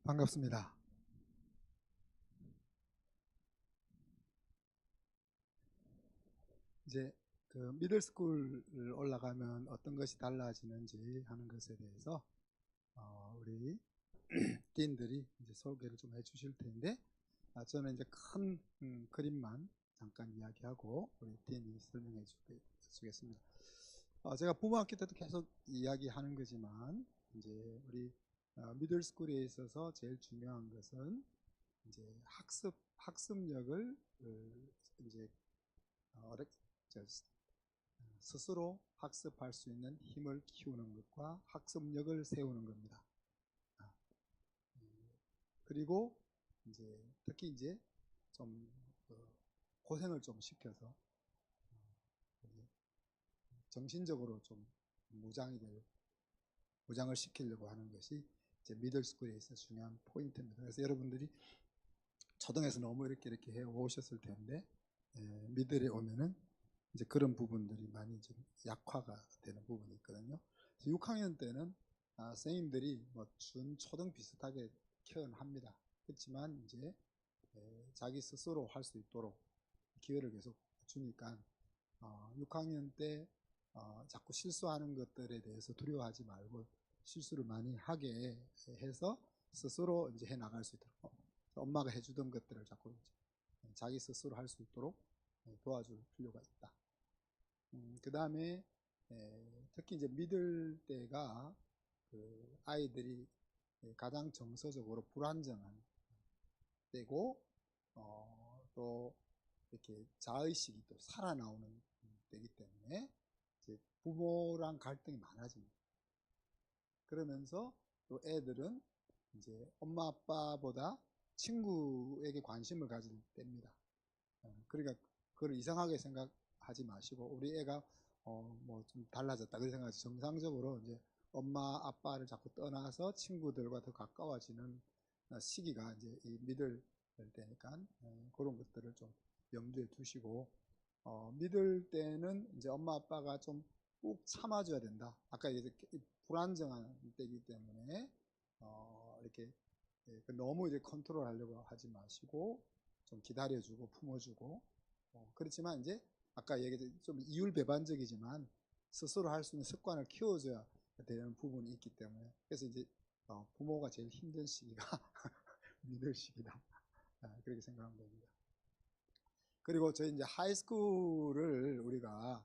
반갑습니다. 이제 그 미들스쿨을 올라가면 어떤 것이 달라지는지 하는 것에 대해서 우리 딘들이 이제 소개를 좀 해주실 텐데, 저는 이제 큰 그림만 잠깐 이야기하고 우리 딘이 설명해 주겠습니다. 제가 부모학교 때도 계속 이야기하는 거지만, 이제 우리 미들스쿨에 있어서 제일 중요한 것은 이제 학습력을 이제 저 스스로 학습할 수 있는 힘을 키우는 것과 학습력을 세우는 겁니다. 그리고 이제 특히 이제 좀 고생을 좀 시켜서 정신적으로 좀 무장을 시키려고 하는 것이 이제 미들스쿨에 있어 중요한 포인트입니다. 그래서 여러분들이 초등에서 너무 이렇게 해 오셨을 텐데, 미들에 오면은 이제 그런 부분들이 많이 좀 약화가 되는 부분이 있거든요. 6학년 때는 선생님들이 뭐 초등 비슷하게 케어합니다. 그렇지만 이제 자기 스스로 할 수 있도록 기회를 계속 주니까 6학년 때 자꾸 실수하는 것들에 대해서 두려워하지 말고 실수를 많이 하게 해서 스스로 이제 해 나갈 수 있도록 엄마가 해주던 것들을 자꾸 이제 자기 스스로 할 수 있도록 도와줄 필요가 있다. 그 다음에 특히 이제 미들 때가 그 아이들이 가장 정서적으로 불안정한 때고, 또 이렇게 자의식이 또 살아나오는 때이기 때문에 이제 부모랑 갈등이 많아집니다. 그러면서 또 애들은 이제 엄마 아빠보다 친구에게 관심을 가질 때입니다. 그러니까 그걸 이상하게 생각하지 마시고, 우리 애가 뭐 좀 달라졌다 그렇게 생각하지, 정상적으로 이제 엄마 아빠를 자꾸 떠나서 친구들과 더 가까워지는 시기가 이제 이 미들 때니까 그런 것들을 좀 염두에 두시고, 미들 때는 이제 엄마 아빠가 좀 꾹 참아줘야 된다. 아까 이제 불안정한 때이기 때문에 이렇게 너무 이제 컨트롤 하려고 하지 마시고 좀 기다려주고 품어주고, 그렇지만 이제 아까 얘기했던 좀 이율배반적이지만 스스로 할 수 있는 습관을 키워줘야 되는 부분이 있기 때문에, 그래서 이제 부모가 제일 힘든 시기가 미들 시기다, 그렇게 생각하면 됩니다. 그리고 저희 이제 하이스쿨을 우리가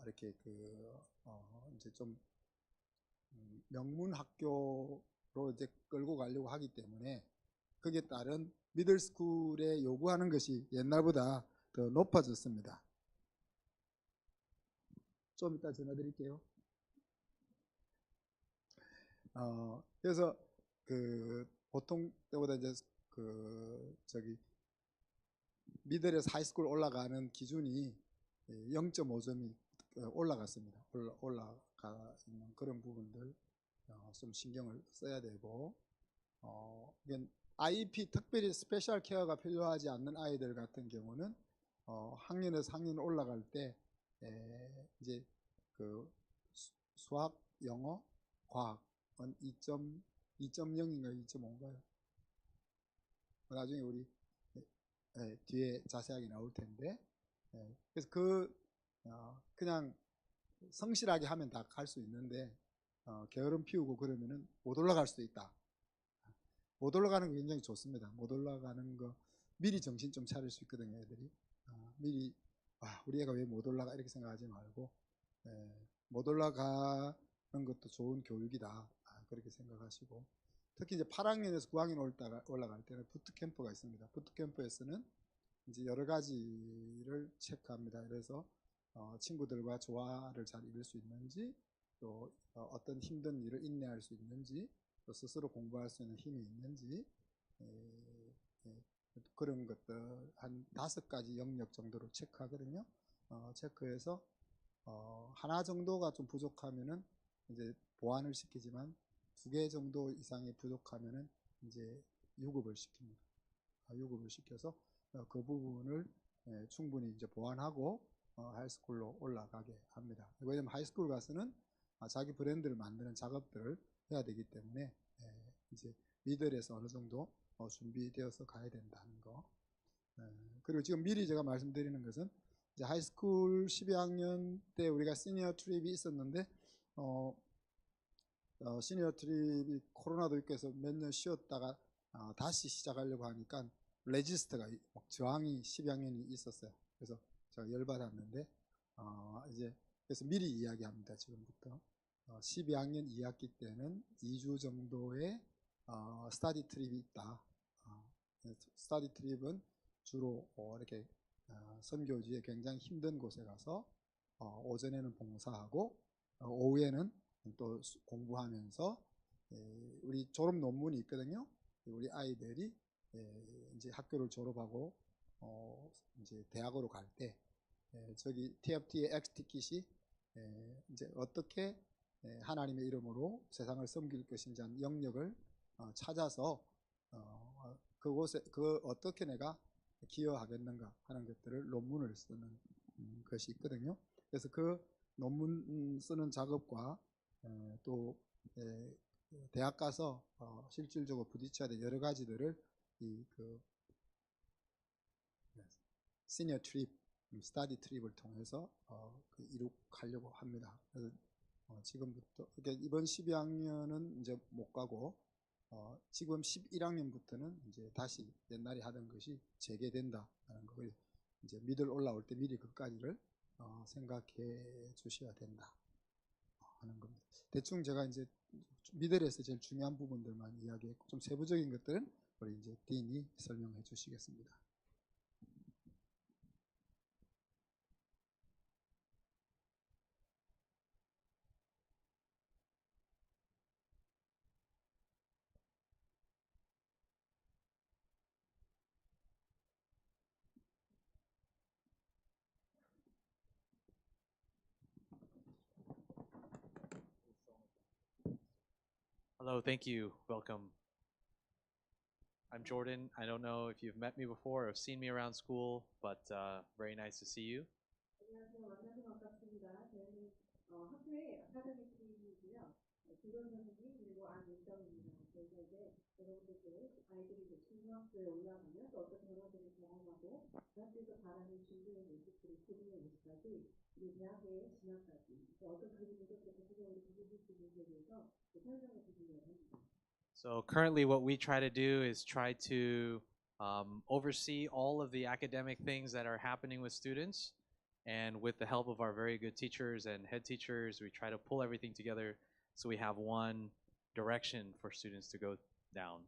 이렇게 이제 좀 명문 학교로 이제 끌고 가려고 하기 때문에 거기에 따른 미들스쿨에 요구하는 것이 옛날보다 더 높아졌습니다. 좀 이따 전화 드릴게요. 그래서 보통 때보다 이제 미들에서 하이스쿨 올라가는 기준이 0.5점이 올라갔습니다. 올라가 있는 그런 부분들 좀 신경을 써야 되고, IEP 특별히 스페셜 케어가 필요하지 않는 아이들 같은 경우는 학년에서 학년 올라갈 때 이제 그 수학, 영어, 과학은 2.0인가 2.5인가요? 나중에 우리 뒤에 자세하게 나올 텐데, 그래서 그냥 성실하게 하면 다 갈 수 있는데 게으름 피우고 그러면은 못 올라갈 수도 있다. 못 올라가는 거 굉장히 좋습니다. 못 올라가는 거 미리 정신 좀 차릴 수 있거든요, 애들이. 미리 우리 애가 왜 못 올라가 이렇게 생각하지 말고 못 올라가는 것도 좋은 교육이다, 그렇게 생각하시고, 특히 이제 8학년에서 9학년 올라갈 때는 부트캠프가 있습니다. 부트캠프에서는 이제 여러 가지를 체크합니다. 그래서 친구들과 조화를 잘 이룰 수 있는지, 또 어떤 힘든 일을 인내할 수 있는지, 또 스스로 공부할 수 있는 힘이 있는지, 그런 것들 한 5가지 영역 정도로 체크하거든요. 체크해서 하나 정도가 좀 부족하면은 이제 보완을 시키지만 2개 정도 이상이 부족하면은 이제 유급을 시킵니다. 유급을 시켜서 그 부분을 충분히 이제 보완하고 하이스쿨로 올라가게 합니다. 왜냐면 하이스쿨 가서는 자기 브랜드를 만드는 작업들을 해야 되기 때문에 이제 미들에서 어느 정도 준비되어서 가야 된다는 거. 그리고 지금 미리 제가 말씀드리는 것은 이제 하이스쿨 12학년 때 우리가 시니어 트립이 있었는데 시니어 트립이 코로나도 있고 해서 몇 년 쉬었다가 다시 시작하려고 하니까 레지스트가 저항이 12학년이 있었어요. 그래서 제가 열받았는데 이제 그래서 미리 이야기합니다. 지금부터 12학년 2학기 때는 2주 정도의 스터디 트립이 있다. 스터디 트립은 주로 이렇게 선교지에 굉장히 힘든 곳에 가서 오전에는 봉사하고 오후에는 또 공부하면서 우리 졸업 논문이 있거든요. 우리 아이들이 이제 학교를 졸업하고 이제 대학으로 갈 때 저기 TFT의 X 티켓이 이제 어떻게 하나님의 이름으로 세상을 섬길 것인지 하는 영역을 찾아서 그곳에 어떻게 내가 기여하겠는가 하는 것들을 논문을 쓰는 것이 있거든요. 그래서 그 논문 쓰는 작업과 또 대학 가서 실질적으로 부딪혀야 될 여러 가지들을 그 시니어 트립, 스터디 트립을 통해서 이룩하려고 합니다. 그래서 지금부터 그러니까 이번 12학년은 이제 못 가고 지금 11학년부터는 이제 다시 옛날에 하던 것이 재개된다는 거. 이제 미들 올라올 때 미리 그까지를 생각해 주셔야 된다 하는 겁니다. 대충 제가 이제 미들에서 제일 중요한 부분들만 이야기했고 좀 세부적인 것들은 우리 이제 딘이 설명해 주시겠습니다. Hello, thank you. Welcome. I'm Jordan. I don't know if you've met me before or have seen me around school, but very nice to see you. 안녕하세요. 만나서 반갑습니다. 저희는 학교의 아카데믹 팀이고요. 조선 선생님 그리고 안윤정입니다. 저희가 이제 여러분들께 아이들이 이제 중학교에 올라가면 또 어떤 변화들을 경험하고 그 학교에서 바라는 준비의 모습들을 고민의 모습까지 우리 대학의 진학까지 어떤 그림을 또 구체적으로 그려줄 수 있는지에 대해서 설명을 드리려고 합니다. So currently what we try to do is try to oversee all of the academic things that are happening with students. And with the help of our very good teachers and head teachers, we try to pull everything together so we have one direction for students to go down.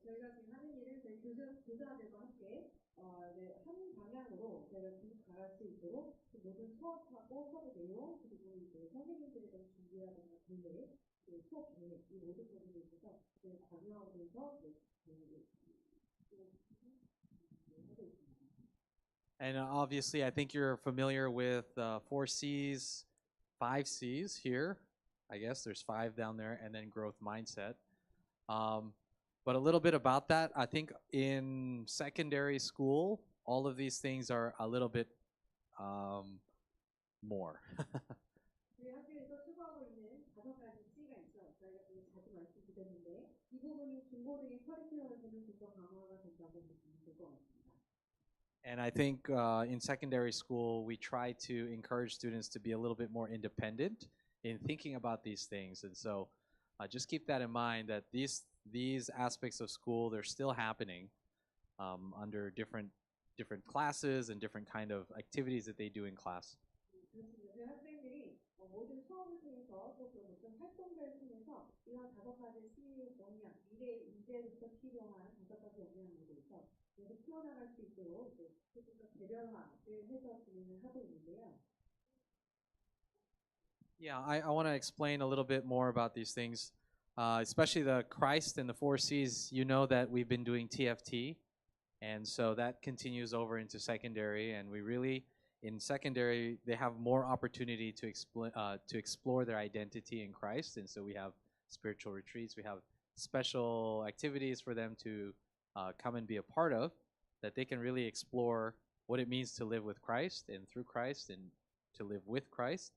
저희가 지금 하는 일은 저희 교사들과 함께 한 방향으로 저희가 쭉 나갈 수 있도록 모든 수업하고 수업 내용 그리고 이제 선생님들에 대한 준비라든가 계획 수업 계획 이 모든 부분에 있어서 관여하면서 And obviously, I think you're familiar with 4Cs, 5Cs here. I guess there's 5 down there, and then growth mindset. But a little bit about that, I think in secondary school, all of these things are a little bit more. 저희 학교에서 추구하고 있는 5가지 C가 있어요. 저희가 되게 자주 말씀드렸는데 이 부분이 중고등의 커리큘럼에서는 좀 더 강화가 된다고 보시면 될 것 같습니다. And I think in secondary school, we try to encourage students to be a little bit more independent in thinking about these things. And so just keep that in mind that these aspects of school, they're still happening under different classes and different kind of activities that they do in class. 그렇습니다. 저희 학생들이 모든 수업을 통해서 또 그런 어떤 활동들을 통해서 이런 5가지 C의 역량, 미래의 인재로서 필요한 5가지 역량에 대해서 계속 키워나갈 수 있도록 조금 더 개별화를 해서 진행을 하고 있는데요. Yeah, I want to explain a little bit more about these things, especially the Christ and the 4Cs. You know that we've been doing TFT, and so that continues over into secondary. And we really, in secondary, they have more opportunity to explore their identity in Christ. And so we have spiritual retreats, we have special activities for them to come and be a part of, that they can really explore what it means to live with Christ and through Christ and to live with Christ.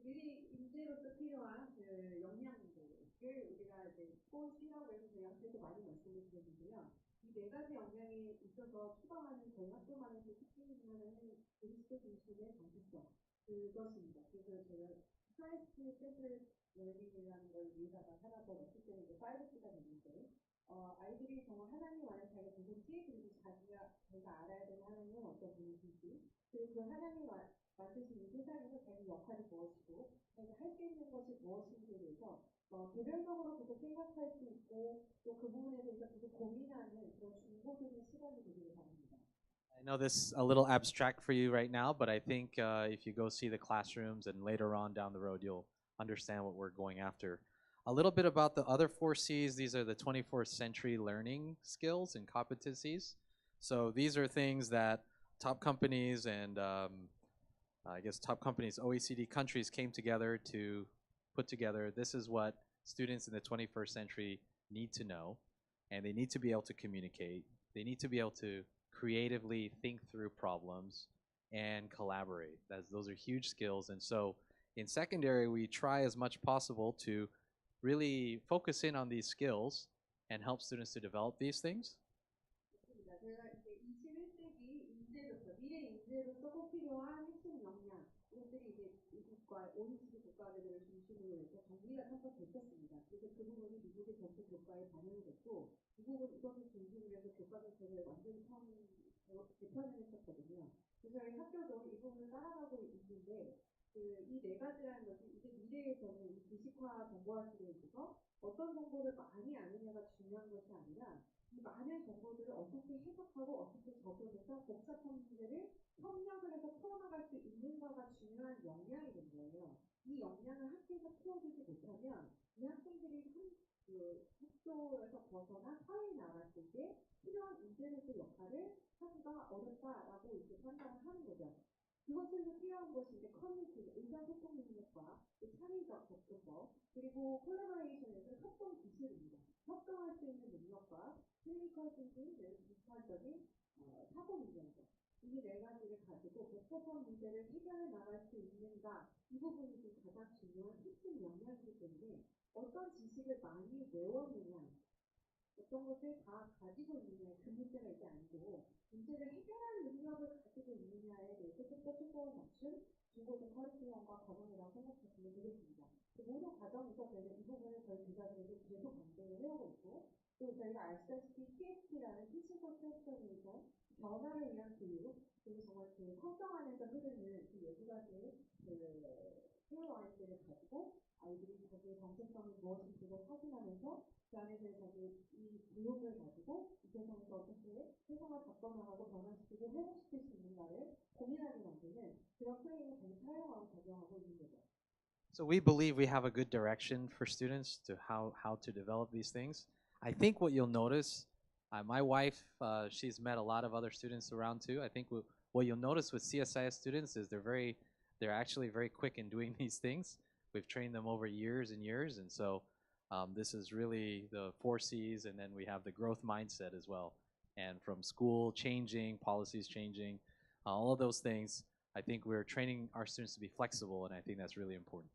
미리 인재로서 필요한 그 역량들을 우리가 이제 스포츠라고 해서 저희 학교에서 많이 말씀을 드렸는데요. 이 네 가지 역량이 있어서 추가하는 저희 학교만의 특징이 중에 하나는 그리스도 중심의 정체성 그것입니다. 그래서 제가 크라이스트 센트럴 러닝이라는 걸 위에다가 하나 더 넣기 때문에 이제 5C가 됐는데 아이들이 정말 하나님 안에 자기가 누군지 그리고 자기가 알아야 되는 하나님은 어떤 분이신지 그리고 그 하나님 만드신 이 세상에서 자기 역할이 무엇이고 자기가 할 수 있는 것이 무엇인지에 대해서 개별적으로 계속 생각할 수 있고 또 그 부분에 대해서 계속 고민하는 그런 중보적인 시간이 되기를 바랍니다. I know this is a little abstract for you right now, but I think if you go see the classrooms and later on down the road, you'll understand what we're going after. A little bit about the other four C's. These are the 21st century learning skills and competencies. So these are things that top companies and I guess top companies, OECD countries came together to put together. This is what students in the 21st century need to know, and they need to be able to communicate. They need to be able to creatively think through problems and collaborate. Those are huge skills. And so in secondary, we try as much possible to really focus in on these skills and help students to develop these things. 맞습니다. 저희가 이제 21세기 인재로서 미래 인재로서 꼭 필요한 핵심 역량 이것들이 이제 미국과 OECD 국가들을 중심으로 해서 정리가 섞어 됐었습니다. 그래서 그 부분이 미국의 전체 교과에 반영이 됐고 미국은 이것을 중심으로 해서 교과 자체를 완전히 개편을 했었거든요. 그래서 저희 학교도 이 부분을 따라가고 있는데 이 네 가지라는 것이 이제 미래에서는 이 지식화 정보화 시대에 있어서 어떤 정보를 많이 아느냐가 중요한 것이 아니라 이 많은 정보들을 어떻게 해석하고 어떻게 적용해서 복잡한 문제를 협력을 해서 풀어나갈 수 있는가가 중요한 역량이 된 거예요. 이 역량을 학교에서 키워주지 못하면 이 학생들이 학교에서 벗어나 사회에 나갔을 때 필요한 인재로서의 역할을 하기가 어렵다라고 이렇게 판단을 하는 거죠. 그것을 위해서 필요한 것이 이제 커뮤니티, 의사소통 능력과 창의적 접근법, 그리고 콜라보레이션에서 협동 기술입니다. 협동할 수 있는 능력과 클리니컬 띵킹, 비판적인 사고 능력이죠. 이 네 가지를 가지고 복잡한 문제를 해결해 나갈 수 있는가 이 부분이 좀 가장 중요한 핵심 역량이기 때문에 어떤 지식을 많이 외웠느냐 어떤 것을 다 가지고 있느냐 그 문제가 이제 아니고 문제를 해결할 능력을 가지고 있느냐에 대해서 좀 더 초점을 맞춘 중고등 커리큘럼과 과정이라고 생각하시면 되겠습니다. 모든 과정에서 저희가 이 부분을 저희 교사들에게 계속 강조를 해오고 있고 또 저희가 아시다시피 TFT라는 Teaching Transformation 변화를 위한 교육 그리고 정말 그 성경 안에서 흐르는 그 12가지의 KYS를 가지고 아이들이 자기의 정체성이 무엇인지 그걸 확인하면서 그 안에서 자기 이 교육을 가지고 이 세상에서 어떻게 세상을 바꿔나가고 변화시키고 회복시킬 수 있는가를 고민하게 만드는 그런 프레임을 저는 사용하고 적용하고 있는 거죠. So we believe we have a good direction for students to how to develop these things. I think what you'll notice, my wife, she's met a lot of other students around too. I think what you'll notice with CSIS students is they're actually very quick in doing these things. We've trained them over years and years, and so this is really the 4 C's, and then we have the growth mindset as well. And from school changing, policies changing, all of those things, I think we're training our students to be flexible, and I think that's really important.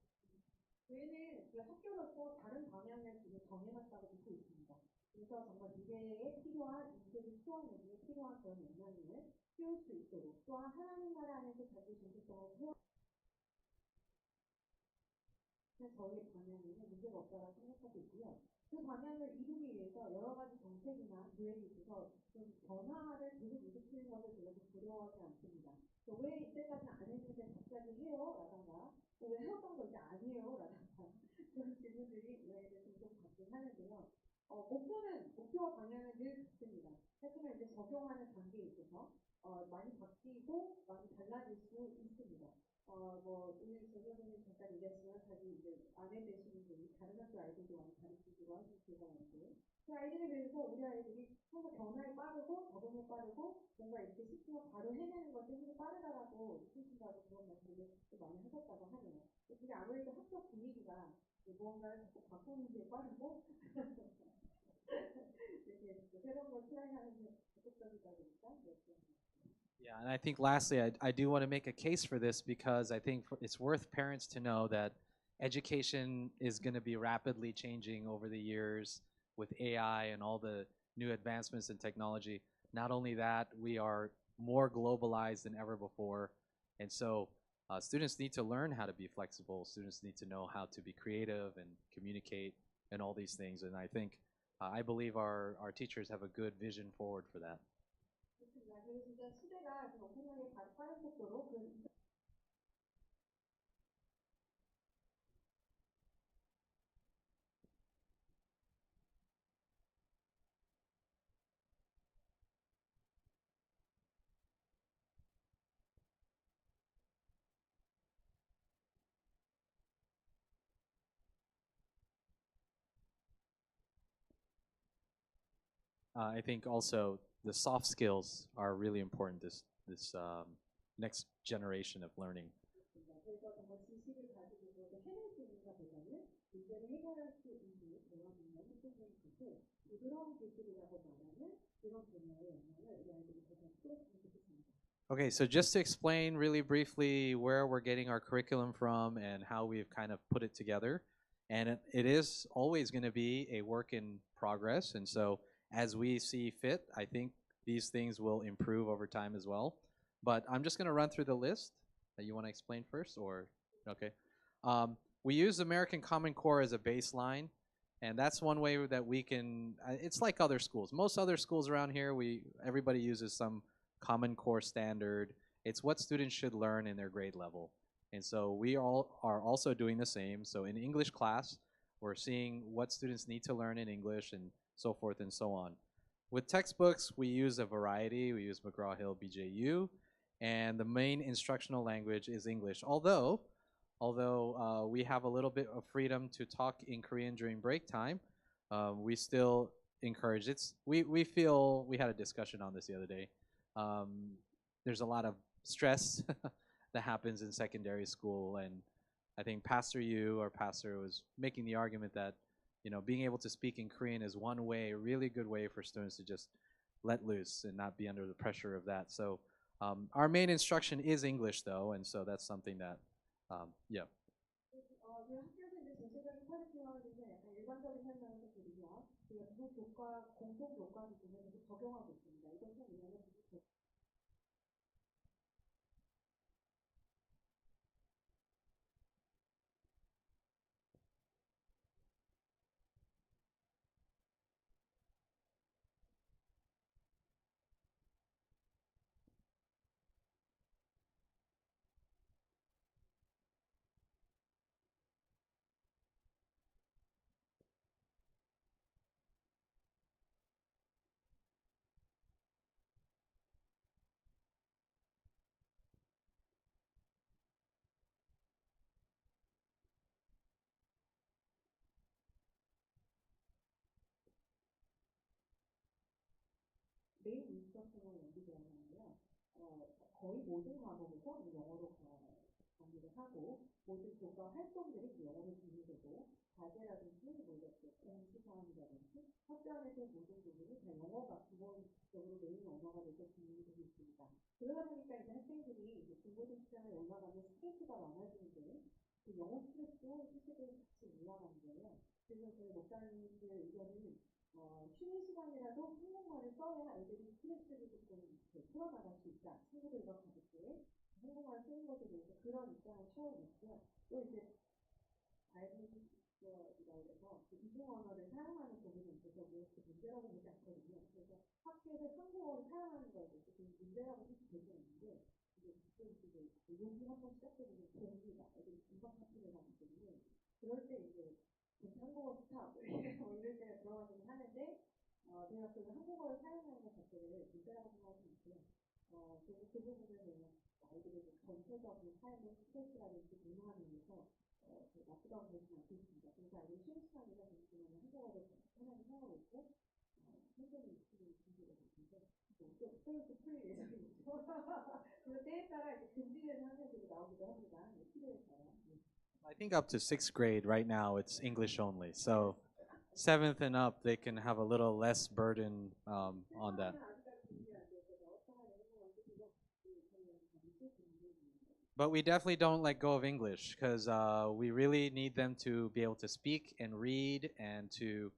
저희는 그 학교로서 다른 방향을 지금 정해놨다고 믿고 있습니다. 그래서 정말 미래에 필요한 인재를 키워내기에 필요한 그런 역량을 키울 수 있도록 또한 하나님 나라 안에서 자기 정체성을 세워 저희의 방향에는 문제가 없다고 생각하고 있고요. 그 방향을 이루기 위해서 여러 가지 정책이나 계획이 있어서 좀 변화를 계속 일으키는 것을 제가 좀 두려워하지 않습니다. 왜 이때까지 안 했는데 갑자기 해요? 라던가 왜 해왔던 거 이제 안 해요? 라던가 그런 질문들이 이야기를 종종 받긴 하는데요. 목표와 방향은 늘 같습니다. 하지만 이제 적용하는 단계에 있어서 많이 바뀌고 많이 달라질 수 있습니다. 오늘 재경님 잠깐 얘기했지만 자기 이제 아내 되시는 분이 다른 학교 아이들도 많이 가르치기로 하신 교사인데 그 아이들에 비해서 우리 아이들이 항상 변화에 빠르고 적응에 빠르고 뭔가 이렇게 시키면 바로 해내는 것이 되게 빠르다라고 느끼신다고 그런 말씀을 많이 하셨다고 하네요. 근데 아무래도 학교 분위기가 무언가를 자꾸 바꾸는 게 빠르고 이렇게 새로운 걸 트라이하는 게 적극적이다 보니까 Yeah, and I think lastly, I do want to make a case for this because I think it's worth parents to know that education is going to be rapidly changing over the years with AI and all the new advancements in technology. Not only that, we are more globalized than ever before. And so students need to learn how to be flexible. Students need to know how to be creative and communicate and all these things. And I think, I believe our teachers have a good vision forward for that. 그렇습니다. 그래서 진짜 시대가 좀 엄청나게 빠른 속도로 그런 I think also the soft skills are really important this next generation of learning. 그래서 정말 지식을 가지고 그것을 해낼 수 있는가 보다는 문제를 해결할 수 있는 대화 능력, 협동적인 기술, 부드러운 기술이라고 말하는 이런 분야의 역량을 이 아이들이 더 키웠으면 좋겠습니다. Okay, so just to explain really briefly where we're getting our curriculum from and how we've kind of put it together. And it is always going to be a work in progress. And so as we see fit, I think these things will improve over time as well. But I'm just going to run through the list. You want to explain first, or okay? We use American Common Core as a baseline, and that's one way that we can. It's like other schools. Most other schools around here, everybody uses some Common Core standard. It's what students should learn in their grade level, and so we all are also doing the same. So in English class, we're seeing what students need to learn in English and so forth and so on. With textbooks, we use a variety. We use McGraw-Hill BJU. And the main instructional language is English. Although we have a little bit of freedom to talk in Korean during break time, we still encourage it. We feel, we had a discussion on this the other day. There's a lot of stress that happens in secondary school, and I think Pastor Yu, our pastor, was making the argument that being able to speak in Korean is one way, a really good way for students to just let loose and not be under the pressure of that. So. Our main instruction is English, though, and so that's something that, yeah. 저희 학교에서 이제 전체적인 커리큘럼을 약간 일반적인 설명을 좀 드리면 저희가 두 교과 공통 교과 기준을 계속 적용하고 있습니다. 이것은 우리나라 메인 인스트럭션을 연구되었는데요. 거의 모든 과목에서 영어로 강의를 하고 모든 교과 활동들이 영어로 진행되고 과제라든지 공시사항이라든지 학교 안에서 모든 부분이 다 영어가 기본적으로 메인 언어가 돼서 진행이 되고 있습니다. 그러다 보니까 이제 학생들이 이제 중고등 시장에 올라가면 스트레스가 많아지는데 그 영어 스트레스도 실제로 같이 올라가는 거예요. 그래서 저희 목사님들 의견은 쉬는 시간이라도 한국말을 써야 아이들이 스트레스를 조금 풀어나갈 수 있다. 친구들과 가족들의 한국말 쓰는 것에 대해서 그런 입장을 채워냈고요. 또 이제 바이블이라고 해서 이중 언어를 사용하는 부분에 있어서 그것도 문제라고 보지 않거든요. 그래서 학교에서 한국어를 사용하는 거에 대해서 좀 문제라고 생각되지 않는데 이제 가끔 이제 욕이 한번 시작되면 공기가 애들이 금방 파티를 하기 때문에 그럴 때 이제 한국어 스탑 이럴 때가 들어가긴 하는데 제가 그 한국어를 사용하는 것 자체를 문제라고 생각하지 않고요. 그래서 그 부분을 제가 아이들의 전체적인 삶의 스트레스라든지 문화를 위해서 나쁘다고 보지는 않고 있습니다. 그래서 아이들이 쉬는 시간이나 그런 한국어를 편하게 사용하고 있고 현재는 익숙이 준비가 됐는데 또 스트레스 풀릴 예정이죠. 그래서 때에 따라 이제 금지되는 학생들이 나오기도 합니다. 필요에 따라. I think up to 6th grade right now it's English only. So 7th and up they can have a little less burden on that. But we definitely don't let go of English because we really need them to be able to speak and read and to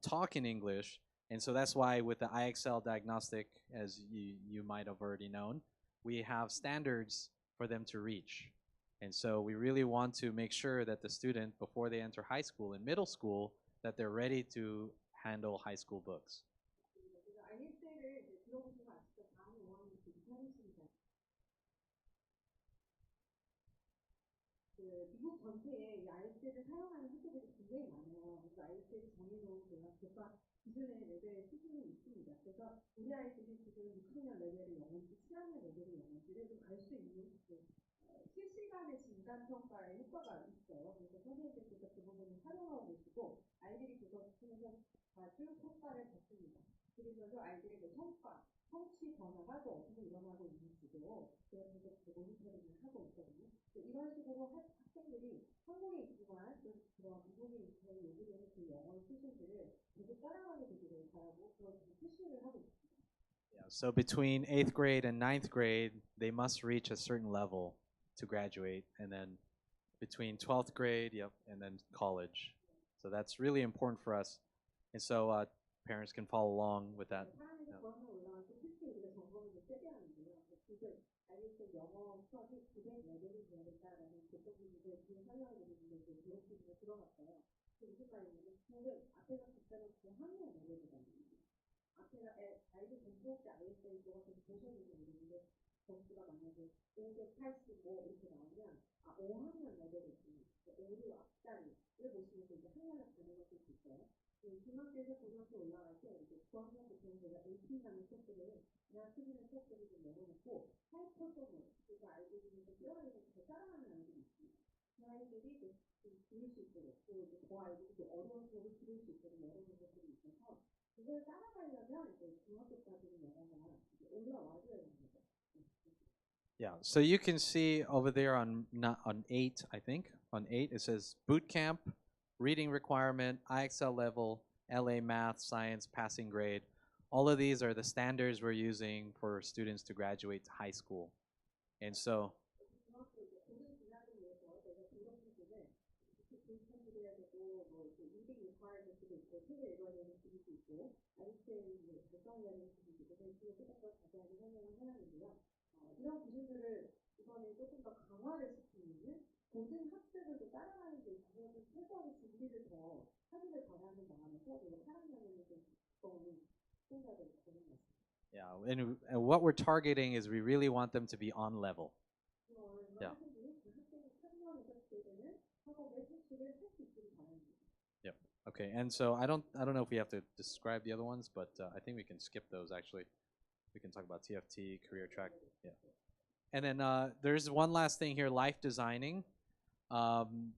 talk in English. And so that's why with the IXL diagnostic, as you might have already known, we have standards for them to reach. And so we really want to make sure that the student, before they enter high school and middle school, that they're ready to handle high school books. 그래서 ISL을 들어보시면 아시죠? 다음 용어는 괜찮으십니다. 미국 전체에 이 ISL을 사용하는 학교들이 굉장히 많아요. 그래서 ISL이 정해놓은 교과 기준의 레벨 수준이 있습니다. 그래서 우리 아이들이 지금 6학년 레벨의 영어인지 7학년 레벨의 영어인지를 좀 알 수 있는 실시간의 진단 평가에 효과가 있어요. 그래서 선생님들께서 그 부분을 활용하고 계시고 아이들이 그것을 통해서 쭉 평가를 받습니다. 그러면서 아이들의 성취 변화가 또 어떻게 일어나고 있는지도 그런 모니터링을 하고 있거든요. 이런 식으로 학생들이 한국에 있지만 그런 미국에 있는 요구되는 그 영어 수준들을 계속 따라가게 되기를 바라고 그런 푸시를 하고 있습니다. Yeah, so between 8th grade and 9th grade, they must reach a certain level to graduate. And then between 12th grade, yep, and then college. So that's really important for us. And so parents can follow along with that. 사람에서 그런 올라갈 때 특히 우리가 점검을 좀 세게 하는데요. 지금 알겠어 영어 수업이 900 레벨이 돼야 된다라는 교통부를 지금 설명해 드리는데 이제 졸업 기준에 들어갔어요. 무슨 말이냐면 900 앞에가 국가는 9학년 레벨이거든요. 앞에가 아이들 공부할 때 ISL 같은 보셔주고 있는데 점수가 만약에 585 이렇게 나오면 5학년 레벨이 있습니다. 5를 앞자리를 보시면 이제 학년을 가능하실 수 있어요. 중학교에서 고등학교 올라갈 때 이제 9학년부터는 제가 AP라는 수업들을 대학 수준의 수업들을 좀 내려놓고 하이퍼폼을 그래서 아이들 중에서 뛰어나게 잘 따라가는 아이들이 있습니다. 그 아이들이 들을 수 있도록 또 이제 그 아이들이 또 어려운 수업을 들을 수 있도록 여러 것들이 있어서 그걸 따라가려면 이제 중학교까지는 영어가 올라와줘야 되는 거죠. Yeah, so you can see over there on 8, I think, on 8 it says boot camp, reading requirement, IXL level, LA math, science, passing grade. All of these are the standards we're using for students to graduate to high school. And so 중학교 이제 고등 진학을 위해서 저희가 졸업 기준을 불편들해야 되고 뭐 이렇게 리딩 리ኳ어먼트도 있고 책을 읽어야 되는 기준도 있고 ISL을 결정해야 되는 기준도 있고 그래서 조금 더 자세하게 설명을 해놨는데요. 이런 기준들을 이번에 조금 더 강화를 시키는 고등 학생들도 따라가는 데 있어서 최소한의 준비를 더 하기를 바라는 마음에서 그리고 8학년에는 좀 두꺼운 생각을 거는 것 같습니다. yeah, and what we're targeting is we really want them to be on level. Yeah. 학생들이 그 학생이 참여해서 되는 학업의 성취를 할 수 있기를 바랍니다. Yep. Okay. And so I don't know if we have to describe the other ones, but I think we can skip those actually. We can talk about TFT, career track. Yeah. And then there's one last thing here, life designing.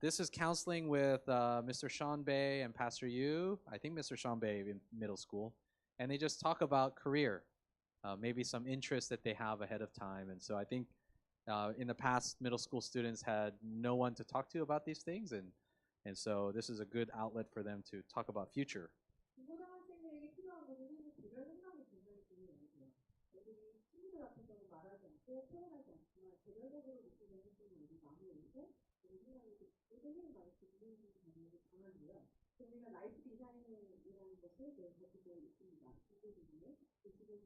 This is counseling with Mr. Sean Bay and Pastor Yu. I think Mr. Sean Bay in middle school. And they just talk about career, maybe some interests that they have ahead of time. And so I think in the past, middle school students had no one to talk to about these things. And so this is a good outlet for them to talk about future. 중고등학생들에게 필요한 것은 사실 개별 생각이 굉장히 중요해요. 애들이 친구들 앞에서는 말하지 않고 표현하지 않지만 개별적으로 느끼는 행동을 우리가 아무래도 우리 생각이 선생님 가르쳐 주는 경향이 강한데요. 우리가 라이프 디자인이라는 것을 가지고 있습니다. 지금 지금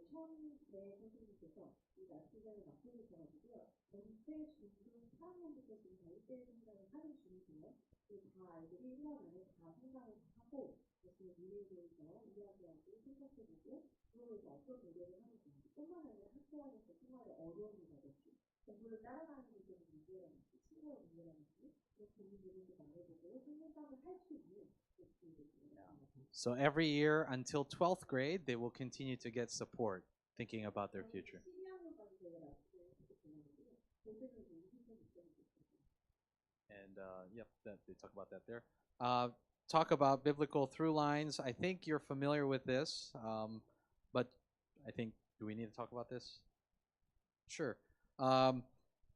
처음에 선생님께서 이 라이프 디자인을 맡고 계셔가지고요. 전체 중등 4학년부터 지금 다 1대1 생각을 하는 중이고요. 다 아이들이 1년 안에 다 생각을 하고 그래서 미래에 대해서 이야기하고 생각해보고 그러면서 어떤 노력을 하는 건지 뿐만 아니라 학교 안에서 생활의 어려움이라든지 공부를 따라가는 데 있어서 문제라든지 친구의 문제라든지 그런 고민들을 말해보고 생각을 할 수 있는 So every year until 12th grade, they will continue to get support thinking about their future. 12학년까지 저희가 나중에 계속 보내는데요. 고등은 신청 있어요. And yep, they talk about that there. Talk about biblical through lines. I think you're familiar with this, but I think, do we need to talk about this? Sure.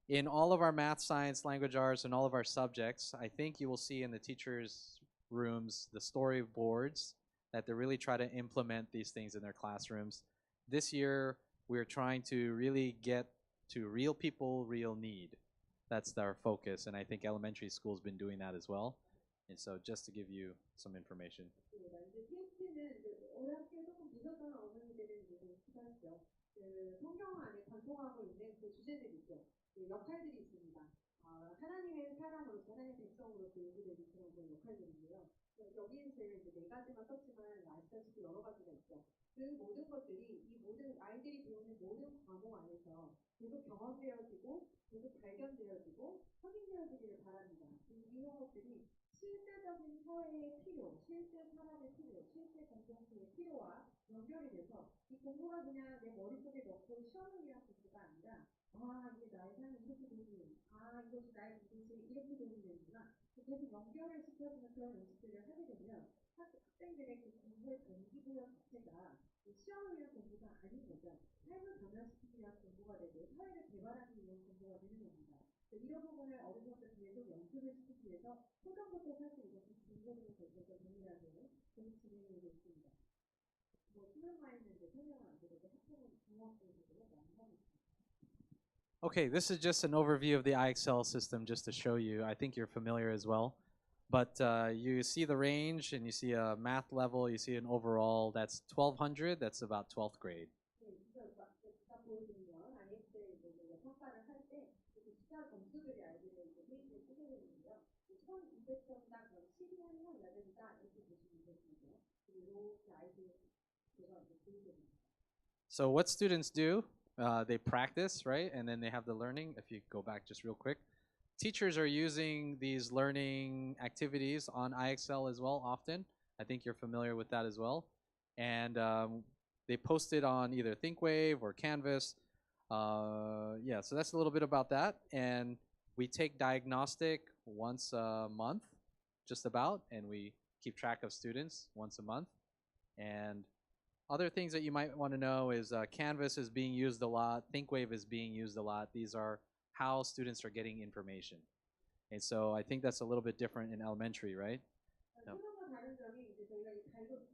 In all of our math, science, language arts, and all of our subjects, I think you will see in the teachers' rooms the storyboards that they really try to implement these things in their classrooms. This year, we're trying to really get to real people, real need. That's our focus, and I think elementary school's been doing that as well. And so just to give you some information. 맞습니다. 이제 TFT는 이제 어렵게 조금 무서운 어머니들은 이제 시작했죠. 그 성경 안에 관통하고 있는 그 주제들이 있죠. 그 역할들이 있습니다. 하나님의 사람으로서 하나님의 백성으로서 요구되는 그런 그 역할들인데요. 여기에서 제가 이제 네 가지만 썼지만 아시다시피 여러 가지가 있죠. 그 모든 것들이 이 모든 아이들이 배우는 모든 과목 안에서 계속 경험되어지고 계속 발견되어지고 확인되어지기를 바랍니다. 이런 것들이 실제적인 사회의 필요, 실제 사람의 필요, 실제 공동체의 필요와 연결이 돼서 이 공부가 그냥 내 머릿속에 넣고 시험을 위한 공부가 아니라 이게 나의 삶에 이렇게 도움이 이것이 나의 공동체에 이렇게 도움이 되는구나. 계속 연결을 시켜주는 그런 연습들을 하게 되면 학생들의 그 공부의 동기부여 자체가 시험을 위한 공부가 아닌 거죠. 삶을 변화시키기 위한 공부가 되고 사회를 개발하기 위한 공부가 되는 겁니다. 이런 부분을 어른들한테 계속 연습을 시키기 위해서 초등부터 사실 이것이 공부를 벌써 동일하게 계속 진행되고 있습니다. 수능마에는 이제 설명을 안 드리고 학생은 중학생들도 많이 하고 있습니다. Okay, this is just an overview of the IXL system just to show you. I think you're familiar as well. But you see the range and you see a math level, you see an overall, that's 1200, that's about 12th grade. 네, 기사 보여드리면 IS의 평가를 할 때 기사 점수들이 아이들의 페이지에 쓰게 되는데요. 1200점당 12학년 레벨이다 이렇게 보시면 되거든요. 이렇게 아이들 제가 이제 보이게 됩니다. So what students do, they practice, right? And then they have the learning. If you go back just real quick. Teachers are using these learning activities on IXL as well often. I think you're familiar with that as well. And they post it on either ThinkWave or Canvas. Yeah, so that's a little bit about that. And we take diagnostic once a month, just about, and we keep track of students once a month. And other things that you might want to know is Canvas is being used a lot. ThinkWave is being used a lot. These are how students are getting information. And so I think that's a little bit different in elementary, right? 초등과 다른 점이 이제 저희가 이 발급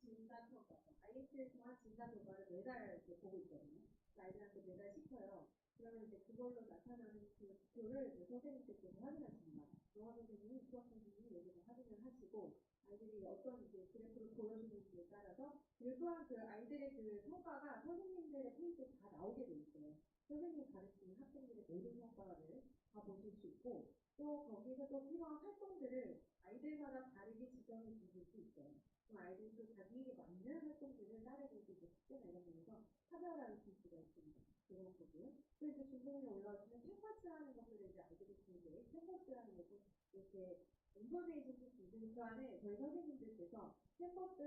진단 평가, IS에서만 진단 평가를 매달 보고 있거든요. 아이들한테 매달 시켜요. 그러면 이제 그걸로 나타나는 그 지표를 선생님께서 확인하십니다. 영어 선생님이, 수학 선생님이 여기서 확인을 하시고 아이들이 어떤 이제 그래프를 보여주는지에 따라서 그리고 또한 그 아이들의 그 성과가 선생님들의 페이지에 다 나오게 돼 있어요. 선생님이 가르치는 학생들의 모든 성과를 다 보실 수 있고 또 거기서 또 필요한 활동들을 아이들마다 다르게 지정해 주실 수 있어요. 그럼 아이들이 또 자기에게 맞는 활동들을 따르고 이제 숙제나 이런 면에서 차별화를 줄 수가 있습니다. 그런 거고요. 또 이제 중고등에 올라오시면 캔버스라는 것들을 이제 아이들이 보는데 캔버스라는 것은 이렇게 인포메이션 시스템 그 안에 저희 선생님들께서 캔버스가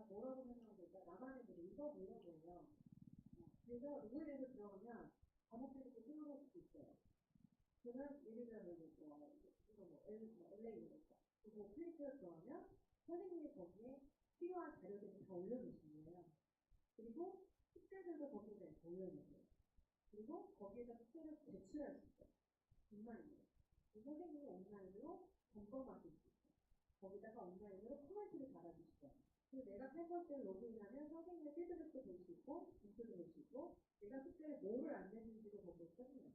뭐라고 설명을 될까 나만의 그 읽어보는 거예요. 그래서 누구에 대해서 들어가면 과목들이 이렇게 끊어질 수도 있어요. 그러면 예를 들면 LA니까 그리고 클릭을 들어가면 선생님이 거기에 필요한 자료들을 다 올려놓으신 거예요. 그리고 숙제들도 거기에 다 올려놓으세요. 그리고 거기에다 숙제를 제출할 수 있어요. 온라인으로. 선생님이 온라인으로 점검하실 수 있어요. 거기다가 온라인으로 코멘트를 달아주시죠. 그리고 내가 캔버스를 로그인하면 선생님의 피드백도 볼 수 있고 점수도 볼 수 있고 내가 숙제를 뭐를 안 냈는지도 보고 있거든요.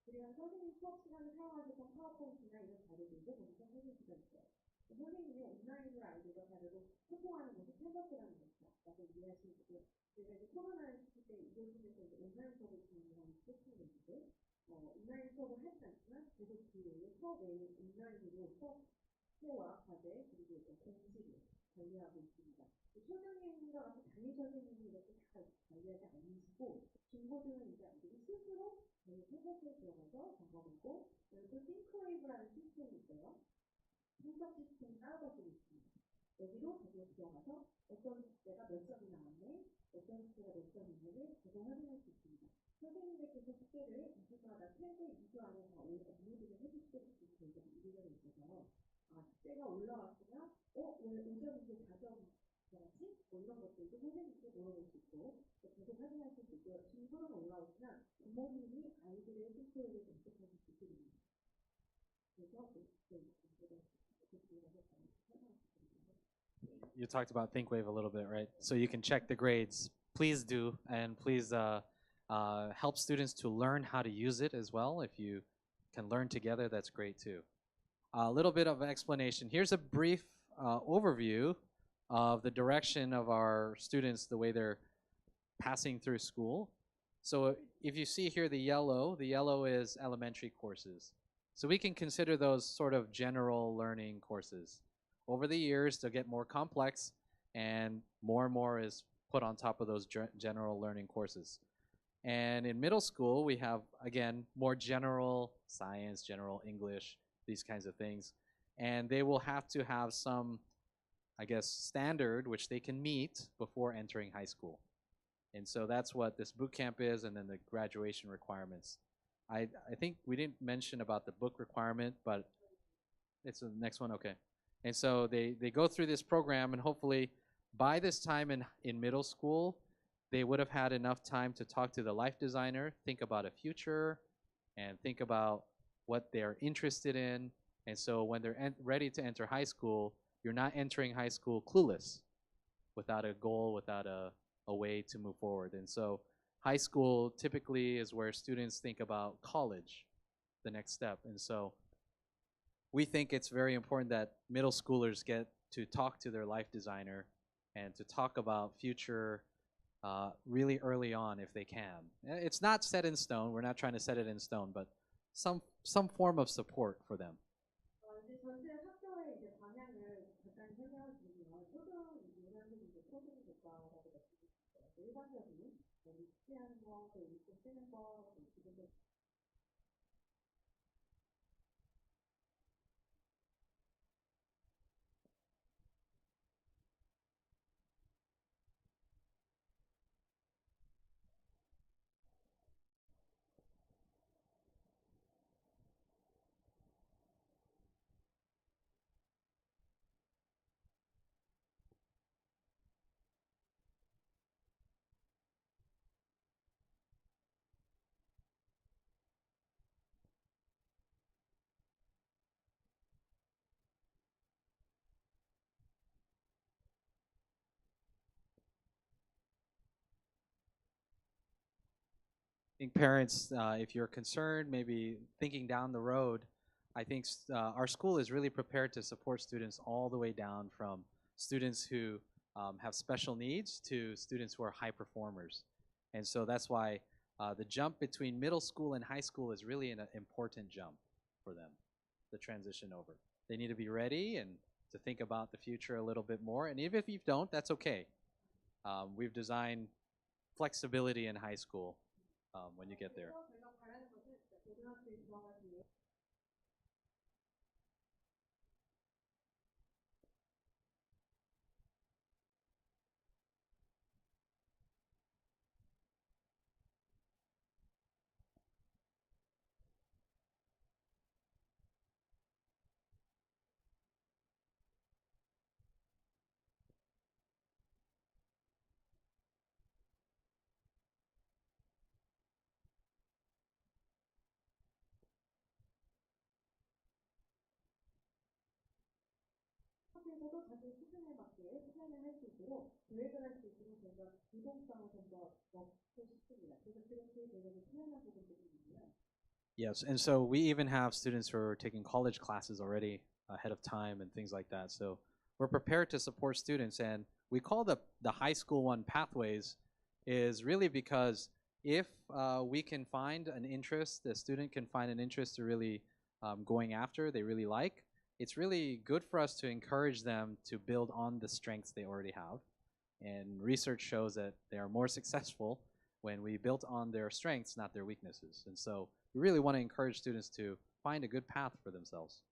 그리고 선생님 수업 시간에 사용하셨던 파워포인트나 이런 자료들도 거기서 확인할 수가 있어요. 선생님이 온라인으로 아이들과 다르고 소통하는 것이 캔버스라는 거죠. 라고 이해하시면 되고요. 제가 이제 코로나 시기 때 이곳에서 이제 온라인 수업을 진행하는 스포츠인데 온라인 수업을 하지 않지만 계속 그 외에 수업 외에 온라인으로 수업과 과제 그리고 공식을 관리하고 있습니다. 초등인과 같은 담임 선생님이 이렇게 다 관리하지 않으시고 중고등은 이제 아이들이 스스로 캔버스에 들어가서 점검하고 또 싱크웨이브라는 시스템이 있어요. 분석 시스템이 따로 가지고 있습니다. 여기로 자기가 들어가서 어떤 숙제가 몇 점이 나왔네, 어떤 숙제가 몇 점이 있는지 계속 확인할 수 있습니다. 선생님들께서 숙제를 2주마다 최소 2주 안에 다 업로드를 해주시도록 저희가 이루어져 있어서 숙제가 올라왔으면 왜 5점인데 4점 나왔지? 이런 것들도 선생님께 물어볼 수 있고 계속 확인하실 수 있고요. 중고등에 올라오시면 부모님이 아이들의 숙제를 검색하실 수 있게 됩니다. 그래서 You talked about ThinkWave a little bit, right? So you can check the grades. Please do, and please help students to learn how to use it as well. If you can learn together, that's great too. A little bit of explanation. Here's a brief overview of the direction of our students, the way they're passing through school. So if you see here the yellow is elementary courses. So we can consider those sort of general learning courses. Over the years, they'll get more complex, and more is put on top of those general learning courses. And in middle school, we have, again, more general science, general English, these kinds of things. And they will have to have some, I guess, standard which they can meet before entering high school. And so that's what this boot camp is, and then the graduation requirements. I think we didn't mention about the book requirement, but it's the next one, okay. And so they go through this program, and hopefully by this time in middle school, they would have had enough time to talk to the life designer, think about a future, and think about what they're interested in. And so when they're ready to enter high school, you're not entering high school clueless, without a goal, without a way to move forward. And so high school typically is where students think about college, the next step. And so we think it's very important that middle schoolers get to talk to their life designer and to talk about future really early on if they can. It's not set in stone. We're not trying to set it in stone, but some form of support for them. 이제 전체 학교의 이제 방향을 잠깐 설명을 드리면 초등학생이 이제 초등교과라고 말씀드릴 수 있어요. 일반적인 리치하는 거, 또 읽고 쓰는 거, 기본적 I think parents, if you're concerned, maybe thinking down the road, I think our school is really prepared to support students all the way down from students who have special needs to students who are high performers. And so that's why the jump between middle school and high school is really an important jump for them, the transition over. They need to be ready and to think about the future a little bit more. And even if you don't, that's okay. We've designed flexibility in high school when you get there. 저희가 바라는 것은 고등학교에 들어가기 위해 학교에서도 자기 수준에 맞게 플랜을 할 수 있도록 계획을 할 수 있도록 저희가 유동성을 좀 더 넣고 싶습니다. 그래서 그렇게 계획을 플랜한 부분들이 있고요. Yes, and so we even have students who are taking college classes already ahead of time and things like that. So we're prepared to support students, and we call the high school one pathways is really because if we can find an interest, the student can find an interest to really going after, they really like, it's really good for us to encourage them to build on the strengths they already have. And research shows that they are more successful when we built on their strengths, not their weaknesses. And so we really want to encourage students to find a good path for themselves.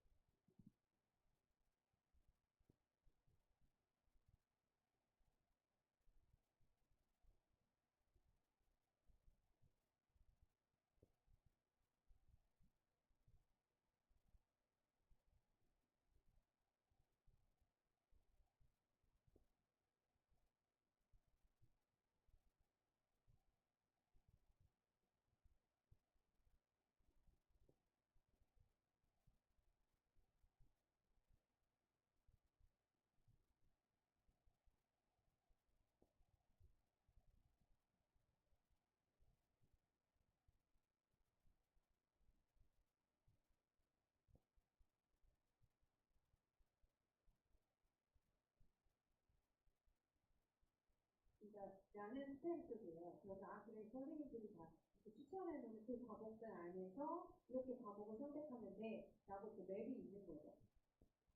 라는 스탠스고요. 그래서 그래 선생님들이 다 추천해놓은 그 과목들 안에서 이렇게 과목을 선택하면 돼 라고 그 맵이 있는 거죠.